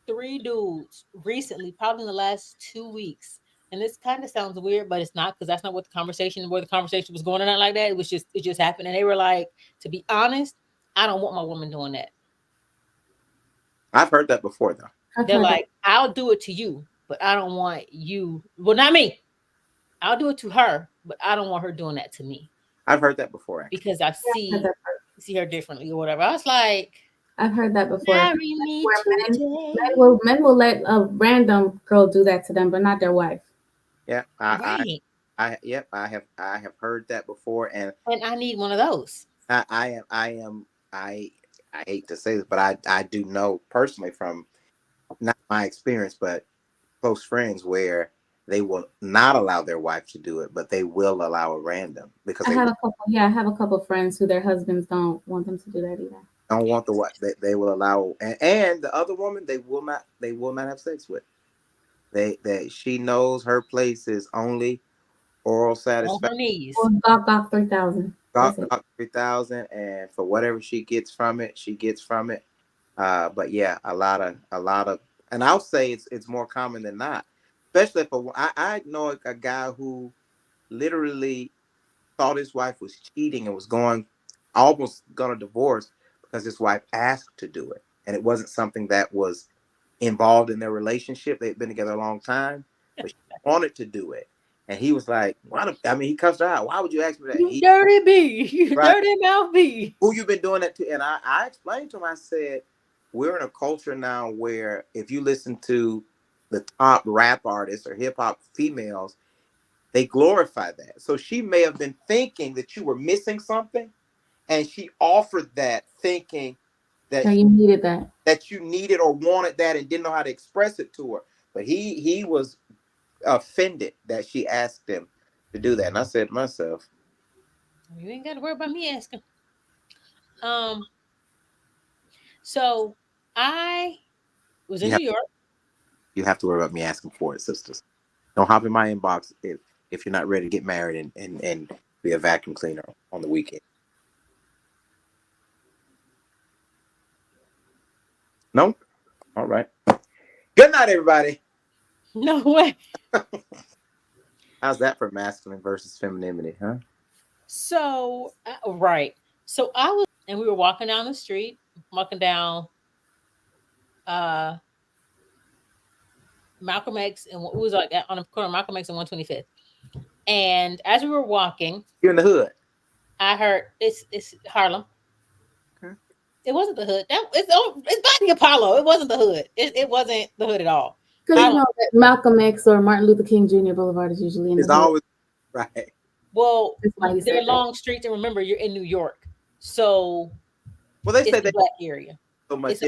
three dudes recently, probably in the last 2 weeks. And this kind of sounds weird, but it's not because that's not what where the conversation was going or not like that. It just happened. And they were like, to be honest, I don't want my woman doing that. I've heard that before though. I've They're heard that. like, I'll do it to you, but I don't want you. Well, not me. I'll do it to her, but I don't want her doing that to me I've heard that before, actually. because I see her differently or whatever. I was like, I've heard that before. marry me Where today. men will let a random girl do that to them, but not their wife. Yeah, Right. yep, I have heard that before, and I need one of those. I hate to say this, but I do know personally from not my experience, but close friends where they will not allow their wife to do it, but they will allow a random because I they have a couple. Yeah, I have a couple friends who their husbands don't want them to do that either. don't want the wife. They will allow, and the other woman they will not have sex with. That she knows her place is only oral On satisfaction. her knees. Or Gok 3000. Got 3,000, and for whatever she gets from it, she gets from it. But yeah, a lot of, and I'll say it's more common than not. Especially if I know a guy who literally thought his wife was cheating and was almost gonna divorce because his wife asked to do it, and it wasn't something that was involved in their relationship. They'd been together a long time, but she wanted to do it, and he was like, "Why?" I mean, he cussed her out. Why would you ask me that? You dirty bee. You Right. dirty mouth bee. Who you been doing that to? And I explained to him, I said, we're in a culture now where if you listen to the top rap artists or hip hop females, they glorify that. So she may have been thinking that you were missing something, and she offered that thinking that So you needed that. that you needed or wanted that and didn't know how to express it to her. But he was offended that she asked him to do that. And I said to myself, You ain't got to worry about me asking. So I was in you New York. have to worry about me asking for it, sisters. Don't hop in my inbox if you're not ready to get married and be a vacuum cleaner on the weekend. No? All right. Good night, everybody. No way. How's that for masculine versus femininity, huh? So right. So I was, and we were walking down the street, walking down Malcolm X, and it was like on the corner of Malcolm X and 125th. And as we were walking, You're in the hood. I heard it's Harlem. Okay. It wasn't the hood. It's by the Apollo. It wasn't the hood. It wasn't the hood at all. Because you know that Malcolm X or Martin Luther King Jr. Boulevard is usually in the It's hood. always right. Well, That's why you they're said that. long streets, and remember, you're in New York, so Well, they it's say the that black area. so much. It's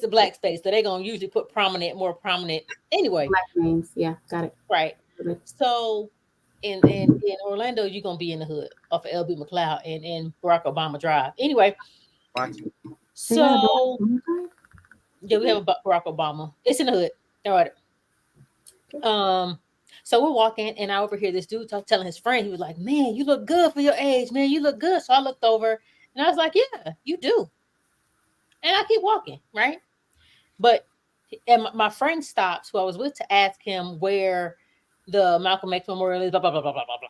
a black space, so they're gonna usually put more prominent. Anyway, Black names. Yeah, got it. right. So in Orlando, you're gonna be in the hood off of LB McLeod and Barack Obama Drive. Anyway, so yeah, we have a Barack Obama. It's in the hood. All right. So we're walking, and I overhear this dude telling his friend. He was like, "Man, you look good for your age, man. You look good." So I looked over, and I was like, "Yeah, you do." And I keep walking, right? But and my friend stops, who I was with, to ask him where the Malcolm X Memorial is. Blah blah blah blah blah blah blah.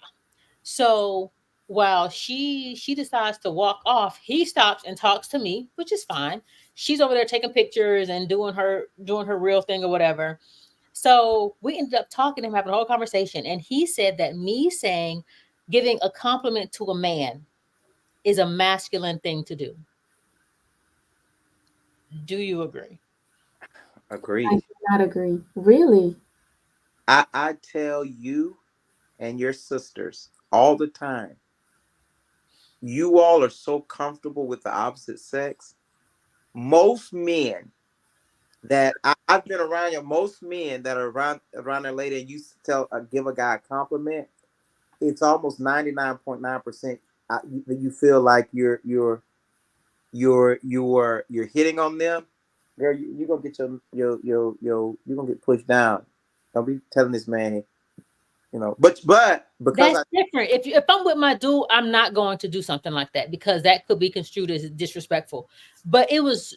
So while she decides to walk off, he stops and talks to me, which is fine. She's over there taking pictures and doing her real thing or whatever. So we ended up talking to him, having a whole conversation, and he said that giving a compliment to a man is a masculine thing to do. Do you agree? Agreed. I do not agree. Really? I tell you and your sisters all the time, you all are so comfortable with the opposite sex. Most men that I've been around you, most men that are around their lady and you give a guy a compliment, it's almost 99.9% you feel like you're hitting on them. Girl, you're gonna get you're gonna get pushed down. Don't be telling this man, but because That's different. If I'm with my dude, I'm not going to do something like that because that could be construed as disrespectful. But it was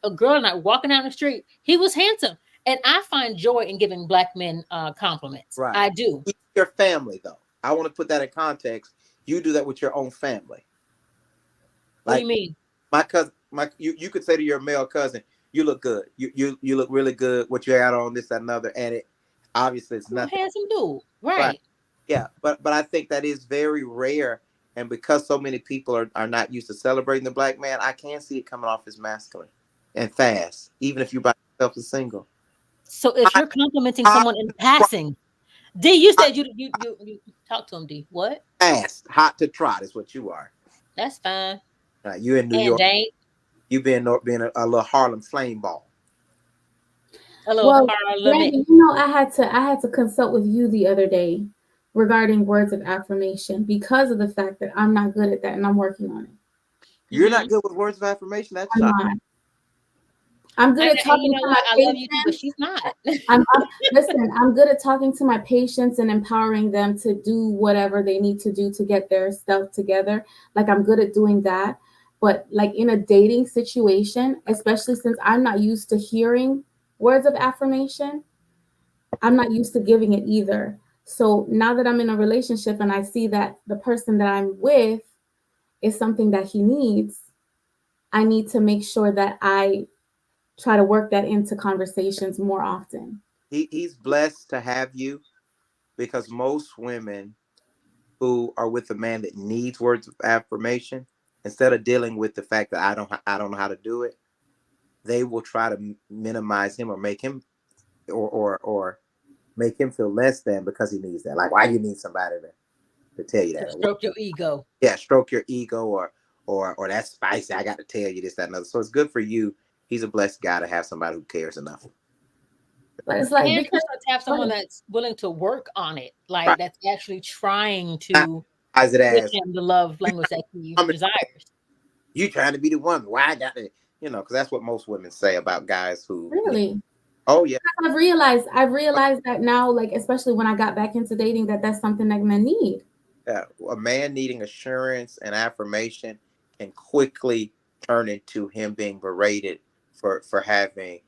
a girl and I walking down the street. He was handsome, and I find joy in giving black men compliments. Right. I do. Your family, though, I want to put that in context. You do that with your own family. What do you mean? My cousin, you could say to your male cousin, "You look good. You look really good. What you had on, this, that, another," and it obviously it's nothing. Handsome dude, right? Yeah, but I think that is very rare, and because so many people are not used to celebrating the black man, I can see it coming off as masculine and fast, even if you by yourself as single. So if Hot, you're complimenting hot someone in to trot, passing, D, you hot, said you talk to him, D. What? fast, hot to trot is what you are. That's fine. You in New And York, ain't you being a little Harlem flame ball. a little Well, parliament. Brandy, I had to consult with you the other day regarding words of affirmation because of the fact that I'm not good at that and I'm working on it. You're Mm-hmm. not good with words of affirmation. That's I'm shocking. not. I'm good And, at and you talking know to my what? I love you too, but patients. she's not. Listen, I'm good at talking to my patients and empowering them to do whatever they need to do to get their stuff together. Like I'm good at doing that. But like in a dating situation, especially since I'm not used to hearing words of affirmation, I'm not used to giving it either. So now that I'm in a relationship and I see that the person that I'm with is something that he needs, I need to make sure that I try to work that into conversations more often. He's blessed to have you because most women who are with a man that needs words of affirmation, instead of dealing with the fact that I don't know how to do it, they will try to minimize him or make him or make him feel less than because he needs that. Like, why you need somebody to tell you To that? stroke your ego. Yeah, stroke your ego or that's spicy. I got to tell you this, that, and other. So it's good for you. He's a blessed guy to have somebody who cares enough. But it's like And because also to have someone that's willing to work on it, like Right. that's actually trying Not to eyes it give as him the love language that he I'm desires. you trying to be the woman. Why I got to, because that's what most women say about guys who. really, Oh yeah, I've realized that now, like especially when I got back into dating, that that's something that men need. a man needing assurance and affirmation can quickly turn into him being berated for having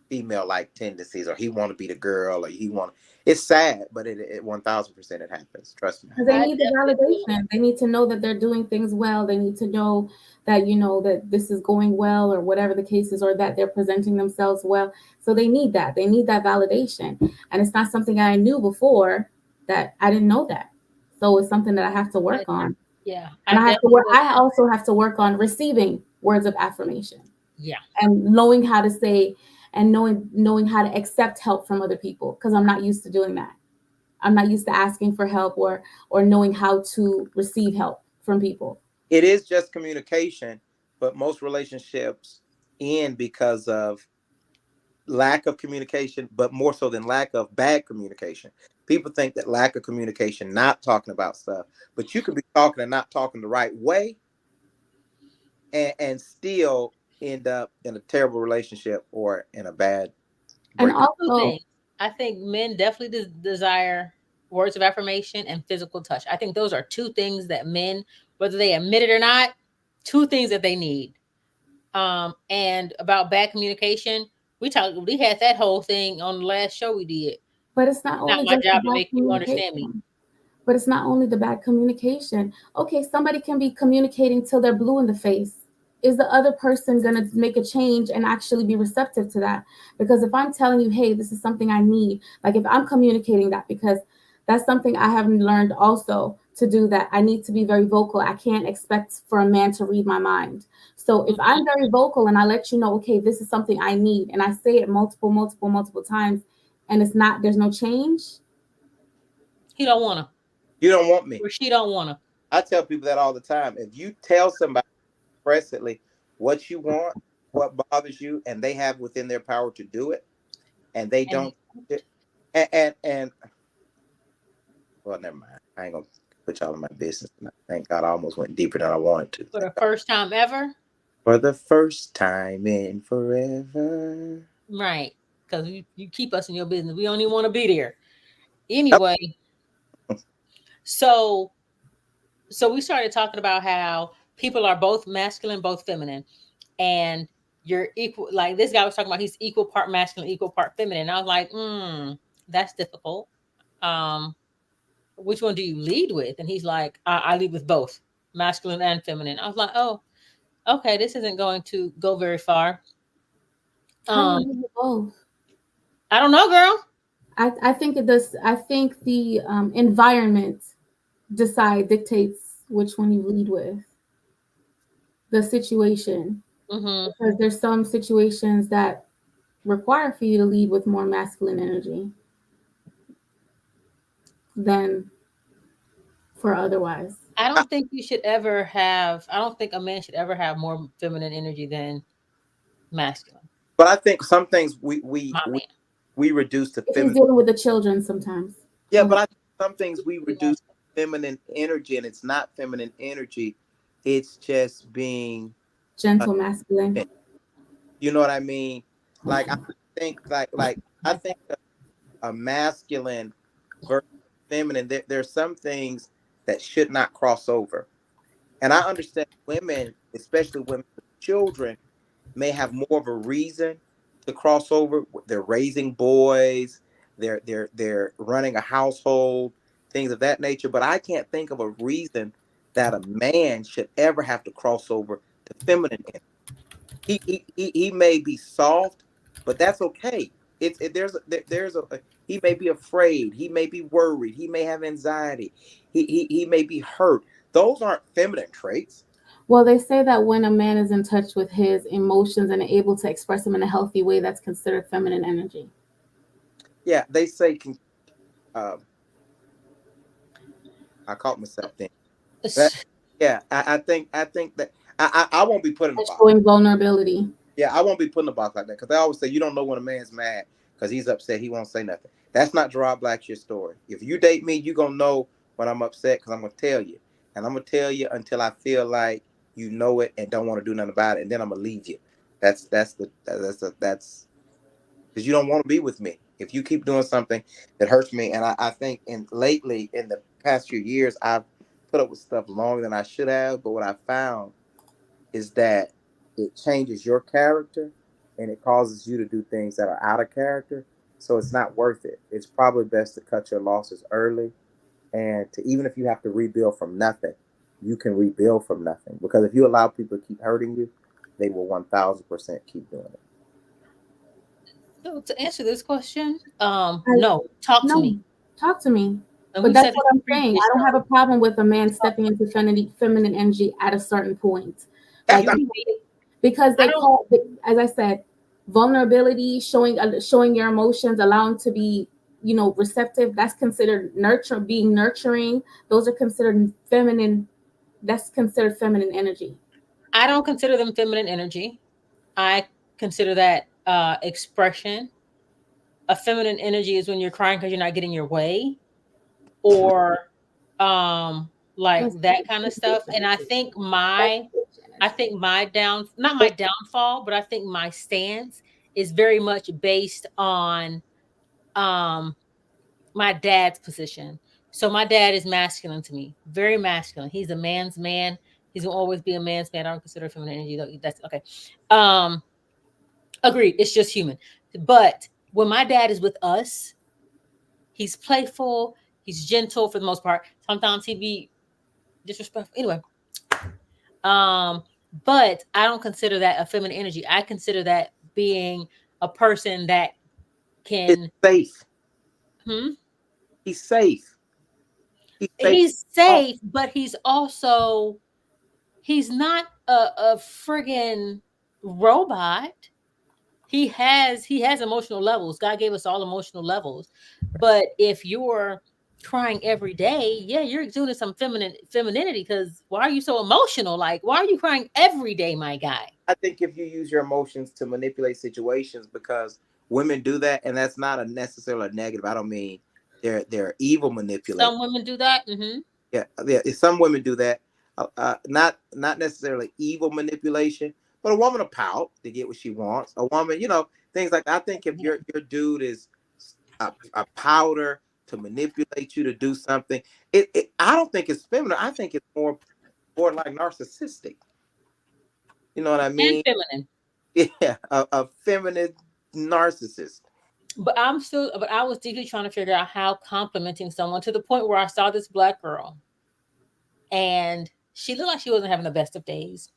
female like tendencies, or he want to be the girl, or he want. It's sad, but it 1000% it happens. Trust me. Because they I need the definitely feel validation. They need to know that they're doing things well. They need to know that that this is going well or whatever the case is, or that they're presenting themselves well. So they need that. They need that validation. And it's not something I knew before that I didn't know that. So it's something that I have to work I on. yeah, And I I have to definitely work feel I also have to work on receiving words of affirmation yeah. and knowing how to say and knowing how to accept help from other people because I'm not used to doing that. I'm not used to asking for help or knowing how to receive help from people. It is just communication, but most relationships end because of lack of communication, but more so than lack of bad communication. People think that lack of communication, not talking about stuff, but you could be talking and not talking the right way and still end up in a terrible relationship or in a bad And breakup. Two also, things. I think men definitely desire words of affirmation and physical touch. I think those are two things that men, whether they admit it or not, two things that they need. And about bad communication, we had that whole thing on the last show we did. but it's not Not only my just the job to bad make you understand me. communication. But it's not only the bad communication. Okay, somebody can be communicating till they're blue in the face. Is the other person going to make a change and actually be receptive to that? Because if I'm telling you, hey, this is something I need, like if I'm communicating that, because that's something I haven't learned also to do that. I need to be very vocal. I can't expect for a man to read my mind. So if Mhm. I'm very vocal and I let you know, okay, this is something I need, and I say it multiple times, and there's no change. He don't wanna, You don't want me. or she don't wanna. I tell people that all the time. If you tell somebody expressly what you want, what bothers you, and they have within their power to do it, and they And don't, and well, never mind. I ain't gonna put y'all in my business. Thank God, I almost went deeper than I wanted to. for Thank the God. first time ever, For the first time in forever. right? Because you keep us in your business. We don't even want to be there Yep. anyway. So so we started talking about how people are both masculine, both feminine, and you're equal. Like this guy was talking about, he's equal part masculine, equal part feminine. And I was like, that's difficult. Um, which one do you lead with? And he's like, I lead with both masculine and feminine. I was like, oh, okay, this isn't going to go very far. How you Um, live with both? I don't know, girl. I think it does. I think the environment dictates which one you lead with, the situation, Mm-hmm. because there's some situations that require for you to lead with more masculine energy than for otherwise. I I, don't think you should ever have. I don't think a man should ever have more feminine energy than masculine. but I think some things we My we we, man. we reduce to If he's feminine. dealing with the children sometimes. Yeah, Go but ahead. I think some things we reduce to feminine energy, and it's not feminine energy. It's just being a Gentle masculine. man. You know what I mean? Like I think like I think a masculine versus feminine. There's some things that should not cross over. And I understand women, especially women with children, may have more of a reason to cross over. They're raising boys, they're running a household, things of that nature. But I can't think of a reason that a man should ever have to cross over to feminine energy. He may be soft, but that's okay. There's a he may be afraid, he may be worried, he may have anxiety, he may be hurt. Those aren't feminine traits. Well, they say that when a man is in touch with his emotions and able to express them in a healthy way, that's considered feminine energy. Yeah, they say um, I caught myself then. That yeah, I think that I won't be put in the And box. showing vulnerability. Yeah, I won't be put in the box like that because they always say you don't know when a man's mad because he's upset. He won't say nothing. That's not Gerard Blackshear's story. If you date me, you gonna know when I'm upset because I'm gonna tell you, and I'm gonna tell you until I feel like you know it and don't want to do nothing about it, and then I'm gonna leave you. That's because you don't want to be with me. If you keep doing something that hurts me, and I think in lately in the past few years I've put up with stuff longer than I should have, but what I found is that it changes your character and it causes you to do things that are out of character. So it's not worth it. It's probably best to cut your losses early and to even if you have to rebuild from nothing, you can rebuild from nothing. Because if you allow people to keep hurting you, they will 1000% keep doing it. So to answer this question, I, no, talk to no, me. talk to me. And But we've that's said this what in I'm saying. previous I don't have a shows. problem with a man stepping into feminine energy at a certain point. That's Like, not You, because I they don't. call, as I said, vulnerability, showing your emotions, allowing to be, receptive. That's considered being nurturing. Those are considered feminine. That's considered feminine energy. I don't consider them feminine energy. I consider that expression. A feminine energy is when you're crying because you're not getting your way, or like That's that kind of stuff. And I think my not my downfall, but I think my stance is very much based on um my dad's position. So my dad is masculine to me, very masculine. He's a man's man. He's gonna always be a man's man. I don't consider feminine energy though. That's okay. Um, agreed. It's just human. But when my dad is with us, he's playful. He's gentle for the most part. Sometimes he be disrespectful. Anyway, um, but I don't consider that a feminine energy. I consider that being a person that it's can. safe. Hmm? He's safe. He's safe. He's Oh, safe, but he's not a friggin' robot. He has emotional levels. God gave us all emotional levels. But if you're crying every day, yeah, you're exuding some femininity because why are you so emotional? Like, why are you crying every day, my guy? I think if you use your emotions to manipulate situations, because women do that, and that's not a necessarily a negative. I don't mean they're evil manipulators. Some women do that. Hmm. Yeah, yeah. Some women do that. Not necessarily evil manipulation, but a woman will pout to get what she wants. A woman, things like that. I think if your dude is a powder to manipulate you to do something, I don't think it's feminine. I think it's more like narcissistic. You know what I And mean? feminine. Yeah, a feminine narcissist. But I was deeply trying to figure out how complimenting someone to the point where I saw this black girl and she looked like she wasn't having the best of days.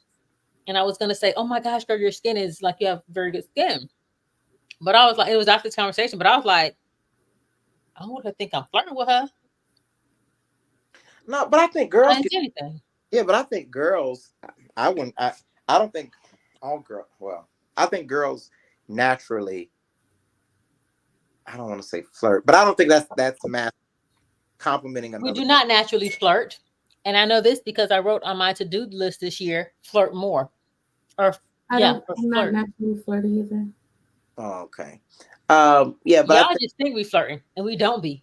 And I was gonna say, "Oh my gosh, girl, your skin is like you have very good skin." But I was like, it was after this conversation. But I was like, I want her to think I'm flirting with her. No, but I think I girls didn't get. say anything. Yeah, but I think girls. I wouldn't. I don't think all girls. Well, I think girls naturally. I don't want to say flirt, but I don't think that's mass complimenting We another do girl. not naturally flirt. And I know this because I wrote on my to-do list this year, flirt more. Or yeah, or I'm not flirt. naturally flirty either. Oh, okay. Yeah, but I Y'all think just think we flirting and we don't be.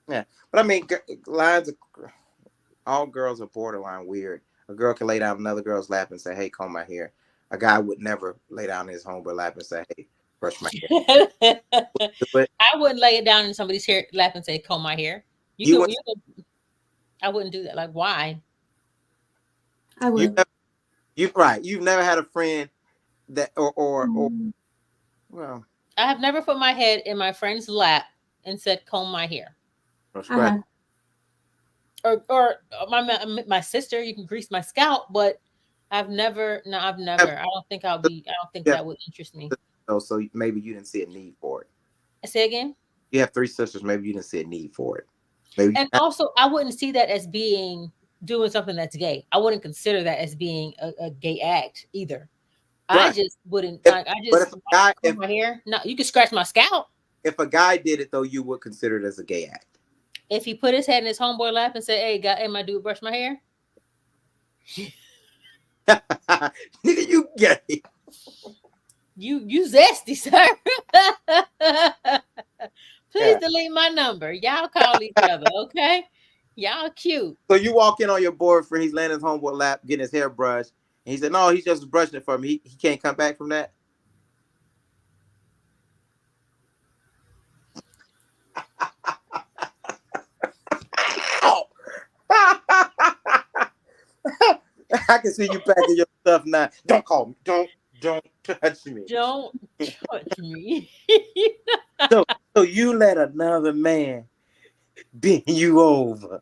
yeah, but I mean, lines. All girls are borderline weird. A girl can lay down another girl's lap and say, "Hey, comb my hair." A guy would never lay down in his homeboy lap and say, "Hey, brush my hair." I Do it. wouldn't lay it down in somebody's hair lap and say, comb my hair. You You could, wouldn't. you could I wouldn't do that. Like, why? I You would. never, you right. You've never had a friend that or Mm, well, I have never put my head in my friend's lap and said, comb my hair. or I scratch. have. Or my sister, you can grease my scalp, but I've never, no, I've never. I don't think Yeah, that would interest me. so maybe you didn't see a need for it. Say again? You have three sisters. Maybe you didn't see a need for it. Maybe And also, I wouldn't see that as being doing something that's gay. I wouldn't consider that as being a gay act either. I right. just wouldn't If, like. I but just if a guy comb my hair. No, you can scratch my scalp. if a guy did it though, you would consider it as a gay act. If he put his head in his homeboy lap and said, "Hey, hey, my dude, brush my hair," Nigga, you gay. you zesty, sir. Please Yeah. delete my number. Y'all call each other, okay? Y'all cute. So you walk in on your boyfriend, he's laying in his homeboy lap, getting his hair brushed, and he said, "No, he's just brushing it for me. He can't come back from that." Ow! I can see you packing your stuff now. Don't call me. Don't touch me. Don't touch me. So so you let another man bend you over.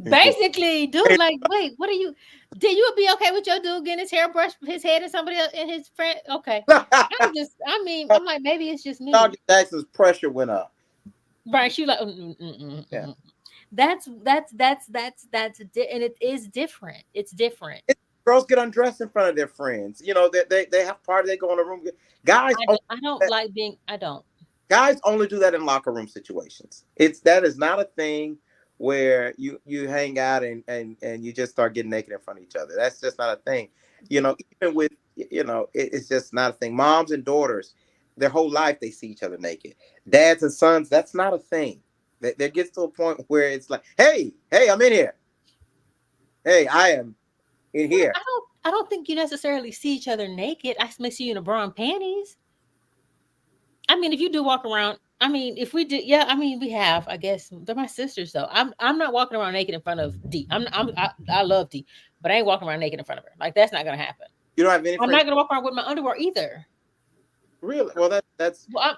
Basically, dude, like, wait, what are you? Did you be okay with your dude getting his hair brushed, his head, and somebody else and his friend? Okay, I mean, I'm like, maybe it's just me, Doggy Jackson's pressure went up. right? She like, Yeah. and it is different. It's different. Girls get undressed in front of their friends. You know, they have party, they go in a room. Guys I don't like being. I don't. guys only do that in locker room situations. It's that is not a thing where you hang out and you just start getting naked in front of each other. That's just not a thing. You know, even with it's just not a thing. Moms and daughters, their whole life they see each other naked. Dads and sons, that's not a thing. There gets to a point where it's like, hey, I'm in here. Hey, I am in Well, here. I don't think you necessarily see each other naked. I may see you in a bra and panties. I mean, if you do walk around, I mean, if we did, yeah, I mean, we have. I guess they're my sisters, though. I'm not walking around naked in front of D. I love D, but I ain't walking around naked in front of her. Like that's not gonna happen. You don't have any I'm friends, not gonna walk around with my underwear either. really? Well, that's Well,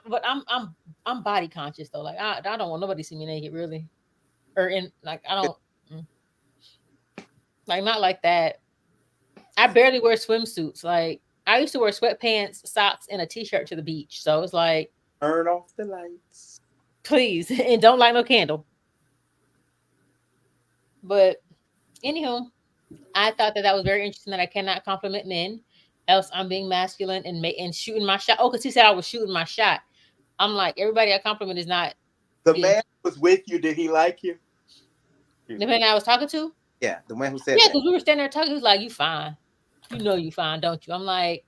I'm body conscious though. Like I don't want nobody to see me naked, really, or in like I don't mm, like not like that. I barely wear swimsuits. Like I used to wear sweatpants, socks, and a t-shirt to the beach. So it's like, turn off the lights. please, and don't light no candle. But anywho, I thought that was very interesting that I cannot compliment men, else I'm being masculine and shooting my shot. Oh, because he said I was shooting my shot. I'm like everybody I compliment is not The getting. man who was with you, did he like you? The man I was talking to, Yeah, the man who said yeah, that. because we were standing there talking. He was like, "You fine, you know you fine, don't you?" I'm like,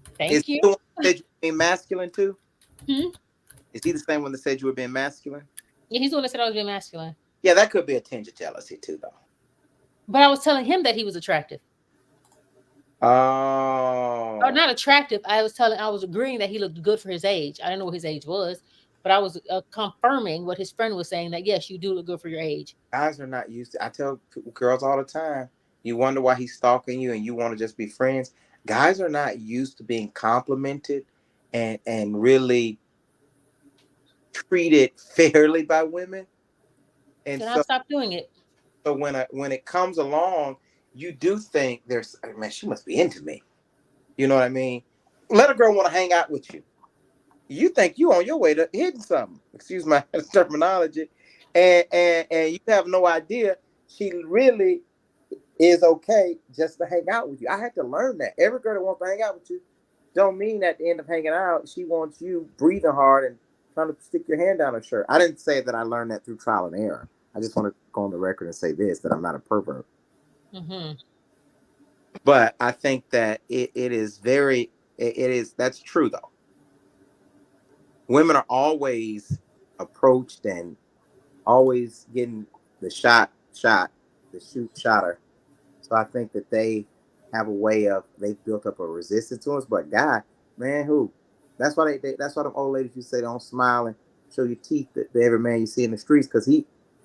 Is "Thank he you." the one that said you were being masculine too? Hmm? Is he the same one that said you were being masculine? Yeah, he's the one that said I was being masculine, Yeah, that could be a tinge of jealousy too, though. but I was telling him that he was attractive. Or Oh, not attractive. I was agreeing that he looked good for his age. I didn't know what his age was, but I was confirming what his friend was saying that yes, you do look good for your age. guys are not used to. I tell girls all the time. You wonder why he's stalking you, and you want to just be friends. Guys are not used to being complimented and really treated fairly by women, and Then I so stopped doing it. when it comes along, you do think there's man, she must be into me. You know what I mean? Let a girl want to hang out with you. you think you on your way to hitting something. Excuse my terminology, and you have no idea she really is okay just to hang out with you. I had to learn that. Every girl that wants to hang out with you don't mean at the end of hanging out she wants you breathing hard and trying to stick your hand down her shirt. I didn't say that I learned that through trial and error. I just want to go on the record and say this, that I'm not a pervert. Mm-hmm. But I think that it is very it is that's true though. Women are always approached and always getting the the shoot shotter. So I think that they have a way of they've built up a resistance to us. But guy, man, who? That's why that's why them old ladies you say don't smile and show your teeth to every man you see in the streets because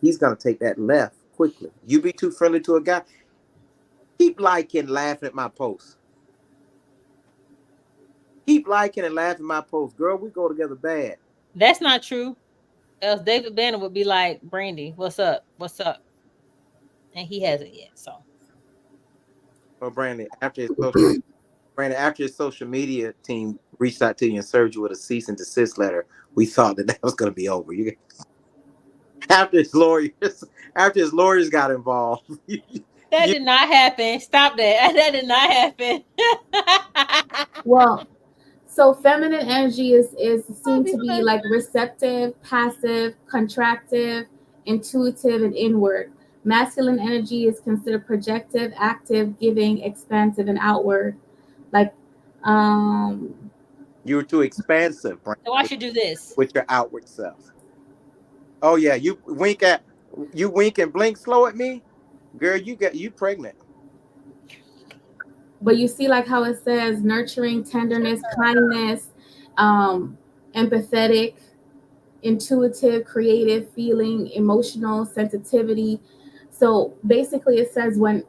he's gonna take that left quickly. You be too friendly to a guy, keep liking, laughing at my posts. Keep liking and laughing at my posts, girl. We go together bad. That's not true. Else David Banner would be like, Brandy, what's up? What's up? And he hasn't yet. So Well, Brandon, after his social media team reached out to you and served you with a cease and desist letter, we thought that was going to be over. After his lawyers got involved. that did not happen. Stop that. That did not happen. Well, so feminine energy is seen to be like receptive, passive, contractive, intuitive, and inward. Masculine energy is considered projective, active, giving, expansive, and outward. Like, You were too expansive, Brandon, So I should do this. with your outward self. Oh yeah, you wink and blink slow at me, girl. You pregnant. but you see like how it says nurturing, tenderness, kindness, empathetic, intuitive, creative, feeling, emotional, sensitivity. So basically it says when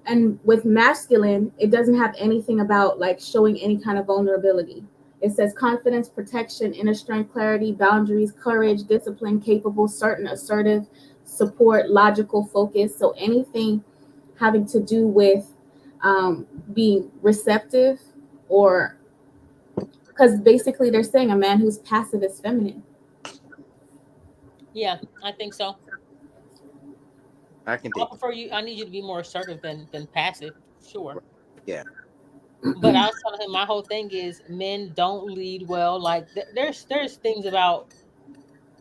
and with masculine, it doesn't have anything about like showing any kind of vulnerability. It says confidence, protection, inner strength, clarity, boundaries, courage, discipline, capable, certain, assertive, support, logical, focus. So anything having to do with being receptive, or because basically they're saying a man who's passive is feminine. Yeah, I think so. I can I dig. prefer you. I need you to be more assertive than passive. Sure. Yeah. But I was telling him my whole thing is men don't lead well. Like there's things about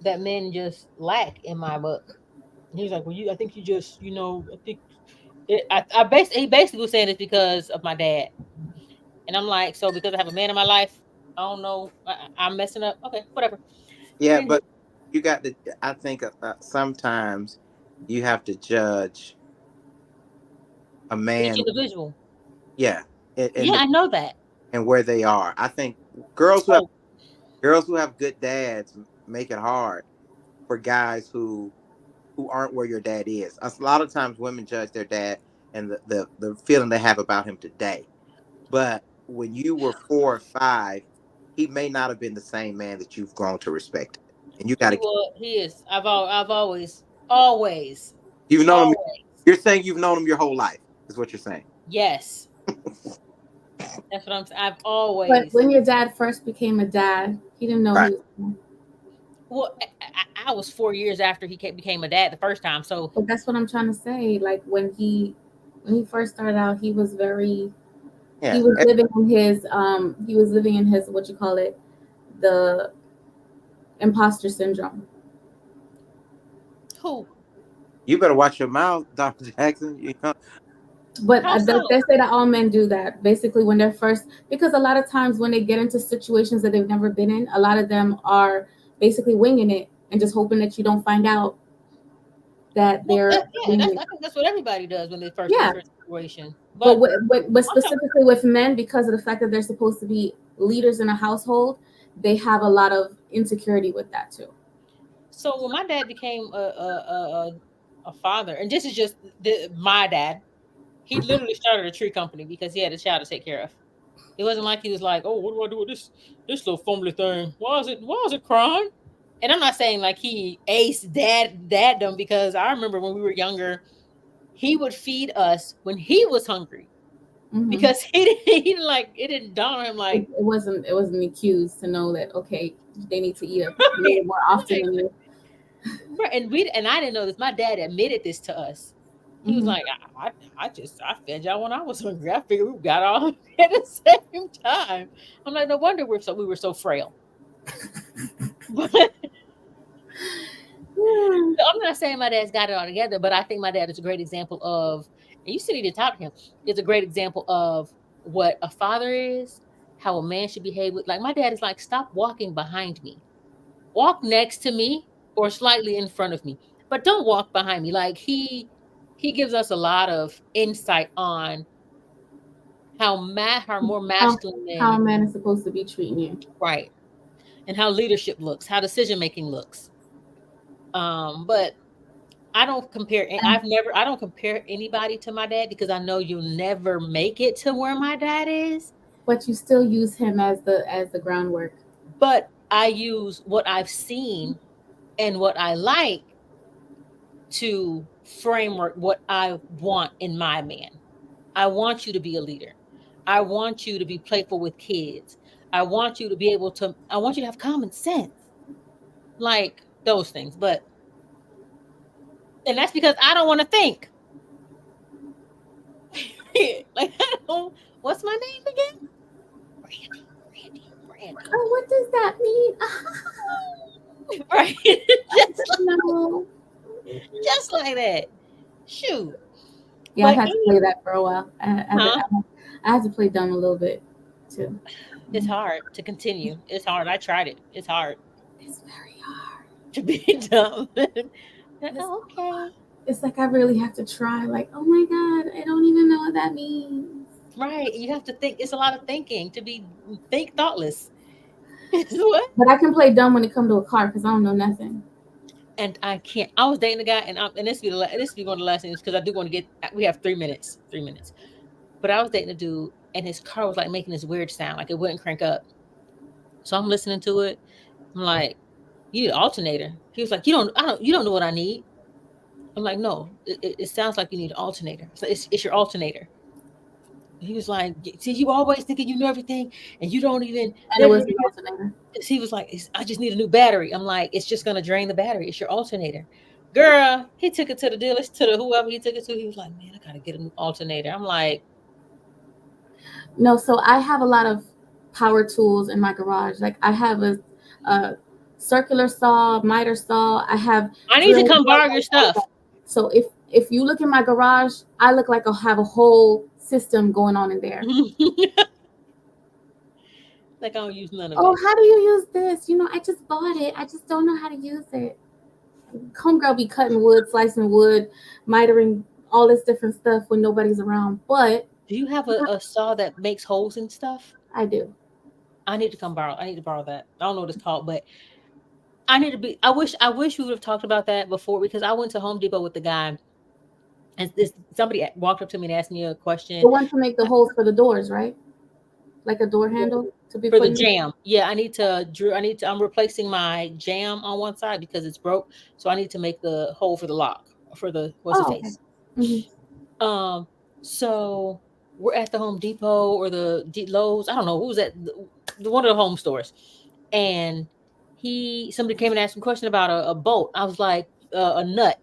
that men just lack in my book. And he's like, well, I think you just, I think he basically was saying it's because of my dad. And I'm like, so because I have a man in my life, I don't know, I'm messing up. Okay, whatever. But Yeah, anyway, but you got to. I think sometimes you have to judge a each man. individual. Yeah, Yeah, I know that. and where they are. I think girls who have So girls who have good dads make it hard for guys who aren't where your dad is. A lot of times women judge their dad and the feeling they have about him today. But when you were 4 or 5, he may not have been the same man that you've grown to respect. And you got to he is. I've always, you've known him. always. You're saying you've known him your whole life. Is what you're saying. Yes, that's what I'm saying. I've But always. when your dad first became a dad, he didn't know Right. he was. Well, I was 4 years after he became a dad the first time. So But that's what I'm trying to say. Like when he first started out, he was very Yeah. he was living in his what you call it, the imposter syndrome. who? You better watch your mouth, Dr. Jackson. But How they so? say that all men do that basically when they're first, because a lot of times when they get into situations that they've never been in, a lot of them are basically winging it and just hoping that you don't find out that Well, they're yeah, winging it. I think that's what everybody does when they first Yeah, enter a situation. but But but I'm talking, specifically with men, because of the fact that they're supposed to be leaders in a household, they have a lot of insecurity with that too. so when my dad became a father, and this is just my dad, he literally started a tree company because he had a child to take care of. It wasn't like he was like, "Oh, what do I do with this little fumbly thing? Why is it crying?" And I'm not saying like he aced daddom, because I remember when we were younger, he would feed us when he was hungry. Mhm. because it didn't dawn on him like, it wasn't the cues to know that okay, they need to eat a right, little more often right, than you. right. And I didn't know this. My dad admitted this to us. He was Mhm. like, I fed y'all when I was hungry. I figured we got all at the same time. I'm like, no wonder we were so frail. But Yeah. I'm not saying my dad's got it all together, but I think my dad is a great example of, and you still need to talk to him. It's a great example of what a father is, how a man should behave with. Like my dad is like, stop walking behind me, walk next to me or slightly in front of me, but don't walk behind me. Like he gives us a lot of insight on how more How masculine how a men, man is supposed to be treating you. right, and how leadership looks, how decision making looks. But I don't compare anybody to my dad because I know you'll never make it to where my dad is. But you still use him as the groundwork. But I use what I've seen and what I like to framework what I want in my man. I want you to be a leader. I want you to be playful with kids. I want you to be able to, I want you to have common sense, like those things. And that's because I don't want to think. Like, I don't, what's my name again? Brandy. Oh, what does that mean? Right. No. just like that. Shoot. Yeah, I But had to play that for a while. huh? I had to play dumb a little bit too. It's hard to continue. It's hard. I tried it. It's hard It's very hard. to be dumb. Okay. It's like I really have to try. Like, oh my god, I don't even know what that means. Right. You have to think. It's a lot of thinking to think thoughtless. What? But I can play dumb when it comes to a car because I don't know nothing. And I can't. I was dating a guy, and this be one of the last things because I do want to get. We have 3 minutes. 3 minutes. But I was dating a dude, and his car was like making this weird sound, like it wouldn't crank up. So I'm listening to it. I'm like, "You need an alternator." He was like, You don't know what I need." I'm like, "No, it sounds like you need an alternator. So it's your alternator." He was like, "See, you always thinking you know everything, and you don't even." And it was the alternator. He was like, "I just need a new battery." I'm like, "It's just gonna drain the battery. It's your alternator." Girl, he took it to the dealer, to the whoever he took it to. He was like, "Man, I gotta get a new alternator." I'm like, No, so I have a lot of power tools in my garage. Like I have a circular saw, miter saw. I have. "I need to come borrow your stuff." So if you look in my garage, I look like I have a whole system going on in there. Like I don't use none of Oh, it. how do you use this? I just bought it. I just don't know how to use it. Homegirl be cutting wood, slicing wood, mitering all this different stuff when nobody's around. But Do you have a saw that makes holes and stuff? I do. I need to borrow that. I don't know what it's called, but I wish we would have talked about that before because I went to Home Depot with the guy and somebody walked up to me and asked me a question The one to make the holes for the doors, right? Like a door handle to be for put the in. jam. Yeah, I'm replacing my jam on one side because it's broke. So I need to make the hole for the lock for the what's his Oh, okay. face. Mm-hmm. So we're at the Home Depot or the Lowe's. I don't know who's at one of the home stores, and somebody came and asked me a question about a bolt. I was like a nut.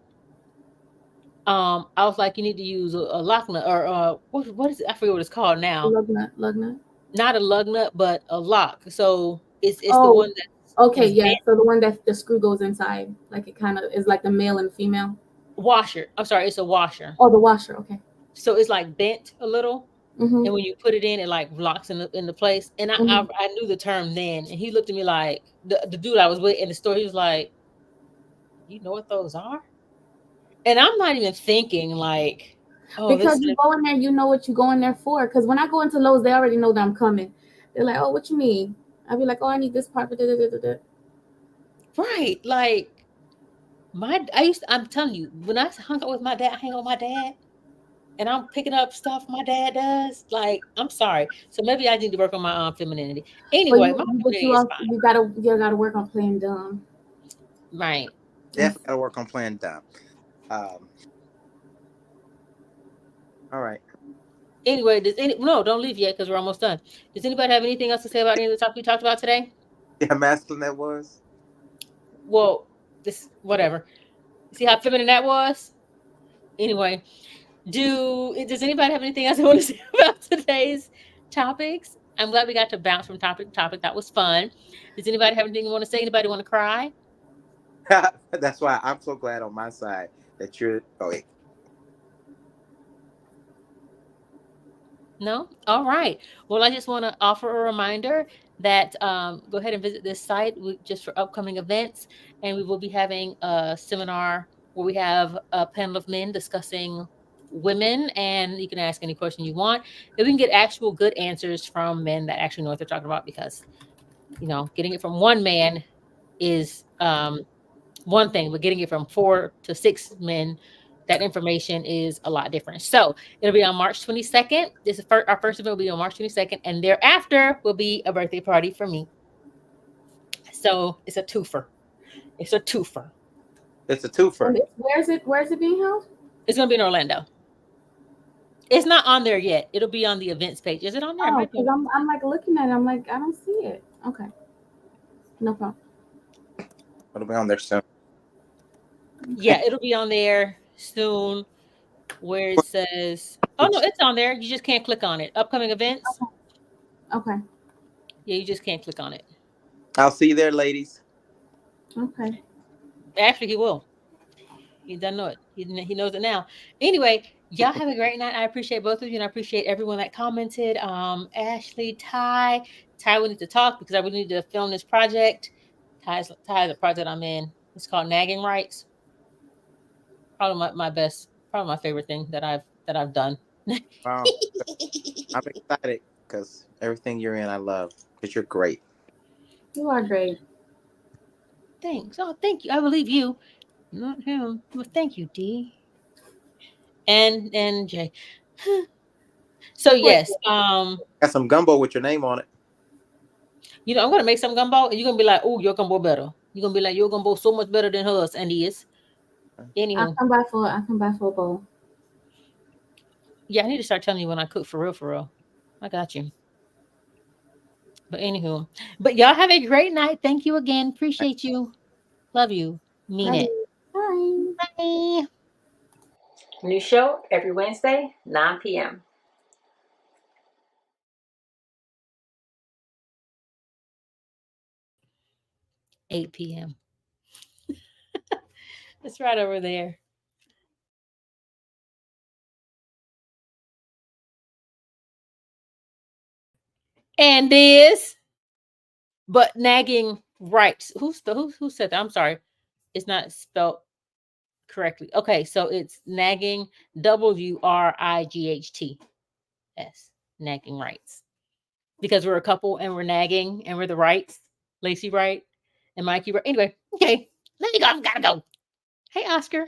I was like, you need to use a lock nut or what is it? I forget what it's called now. Lug nut. Not a lug nut, but a lock. So it's the Oh, one that okay, is yeah. bent. So the one that the screw goes inside, like it kind of is like the male and female. Washer. I'm sorry, it's a washer. Oh, the washer. Okay. So it's like bent a little. Mm-hmm. And when you put it in, it like locks in the place. And I knew the term then. And he looked at me like the dude I was with in the store. He was like, "You know what those are?" And I'm not even thinking like, "Oh, Because you go in there, you know what you go in there for. Because when I go into Lowe's, they already know that I'm coming. They're like, "Oh, what you need?" I'll be like, "Oh, I need this part." right." Like I'm telling you, when I hung out with my dad, I hang out with my dad. And I'm picking up stuff my dad does. Like, I'm sorry. So maybe I need to work on my femininity. Anyway, my femininity is fine. You gotta work on playing dumb. Right. Definitely gotta work on playing dumb. All right. Anyway, no, don't leave yet because we're almost done. Does anybody have anything else to say about any of the topic we talked about today? Yeah, masculine that was. Well, this whatever. See how feminine that was? Anyway, does anybody have anything else they want to say about today's topics? I'm glad we got to bounce from topic to topic. That was fun. Does anybody have anything you want to say? Anybody want to cry? That's why I'm so glad on my side that you're. Oh, wait. No? All right. Well, I just want to offer a reminder that go ahead and visit this site just for upcoming events. And we will be having a seminar where we have a panel of men discussing women, and you can ask any question you want. If we can get actual good answers from men that actually know what they're talking about, because, getting it from one man is one thing, but getting it from 4 to 6 men, that information is a lot different. So it'll be on March 22nd. This is our first event will be on March 22nd, and thereafter will be a birthday party for me. So it's a twofer. It's a twofer. It's a twofer. Where's it being held? It's gonna be in Orlando. It's not on there yet. It'll be on the events page. Is it on there? Oh, because I'm like looking at it. I'm like, I don't see it. Okay. No problem. It'll be on there soon. Yeah, it'll be on there soon, where it says, oh no, it's on there. You just can't click on it. Upcoming events. Okay. Yeah, you just can't click on it. I'll see you there, ladies. Okay. Actually, he will. He doesn't know it. He knows it now. Anyway, y'all have a great night. I appreciate both of you, and I appreciate everyone that commented. Ashley, Ty, we need to talk because I really need to film this project. Ty's a project I'm in. It's called Nagging Rights. Probably my favorite thing that I've done. Wow. I'm excited because everything you're in, I love. Because you're great. You are great. Thanks. Oh, thank you. I believe you, not him. Well, thank you, D. And Jay. So yes, Got some gumbo with your name on it. I'm gonna make some gumbo, and you're gonna be like, "Oh, your gumbo better." You're gonna be like, "Your gumbo so much better than hers," and he is. Anywho, I come by for a bowl. Yeah, I need to start telling you when I cook for real, for real. I got you. But anywho, y'all have a great night. Thank you again. Appreciate you. Love you. Mean it. Bye. Bye. New show every Wednesday, 9 p.m. 8 p.m. It's right over there. And this, but nagging rights. Who said that? I'm sorry. It's not spelled correctly. Okay, so it's nagging, WRIGHT. Yes, nagging rights. Because we're a couple and we're nagging and we're the rights. Lacey Wright and Mikey Wright. Anyway, okay. Let me go. I've gotta go. Hey, Oscar.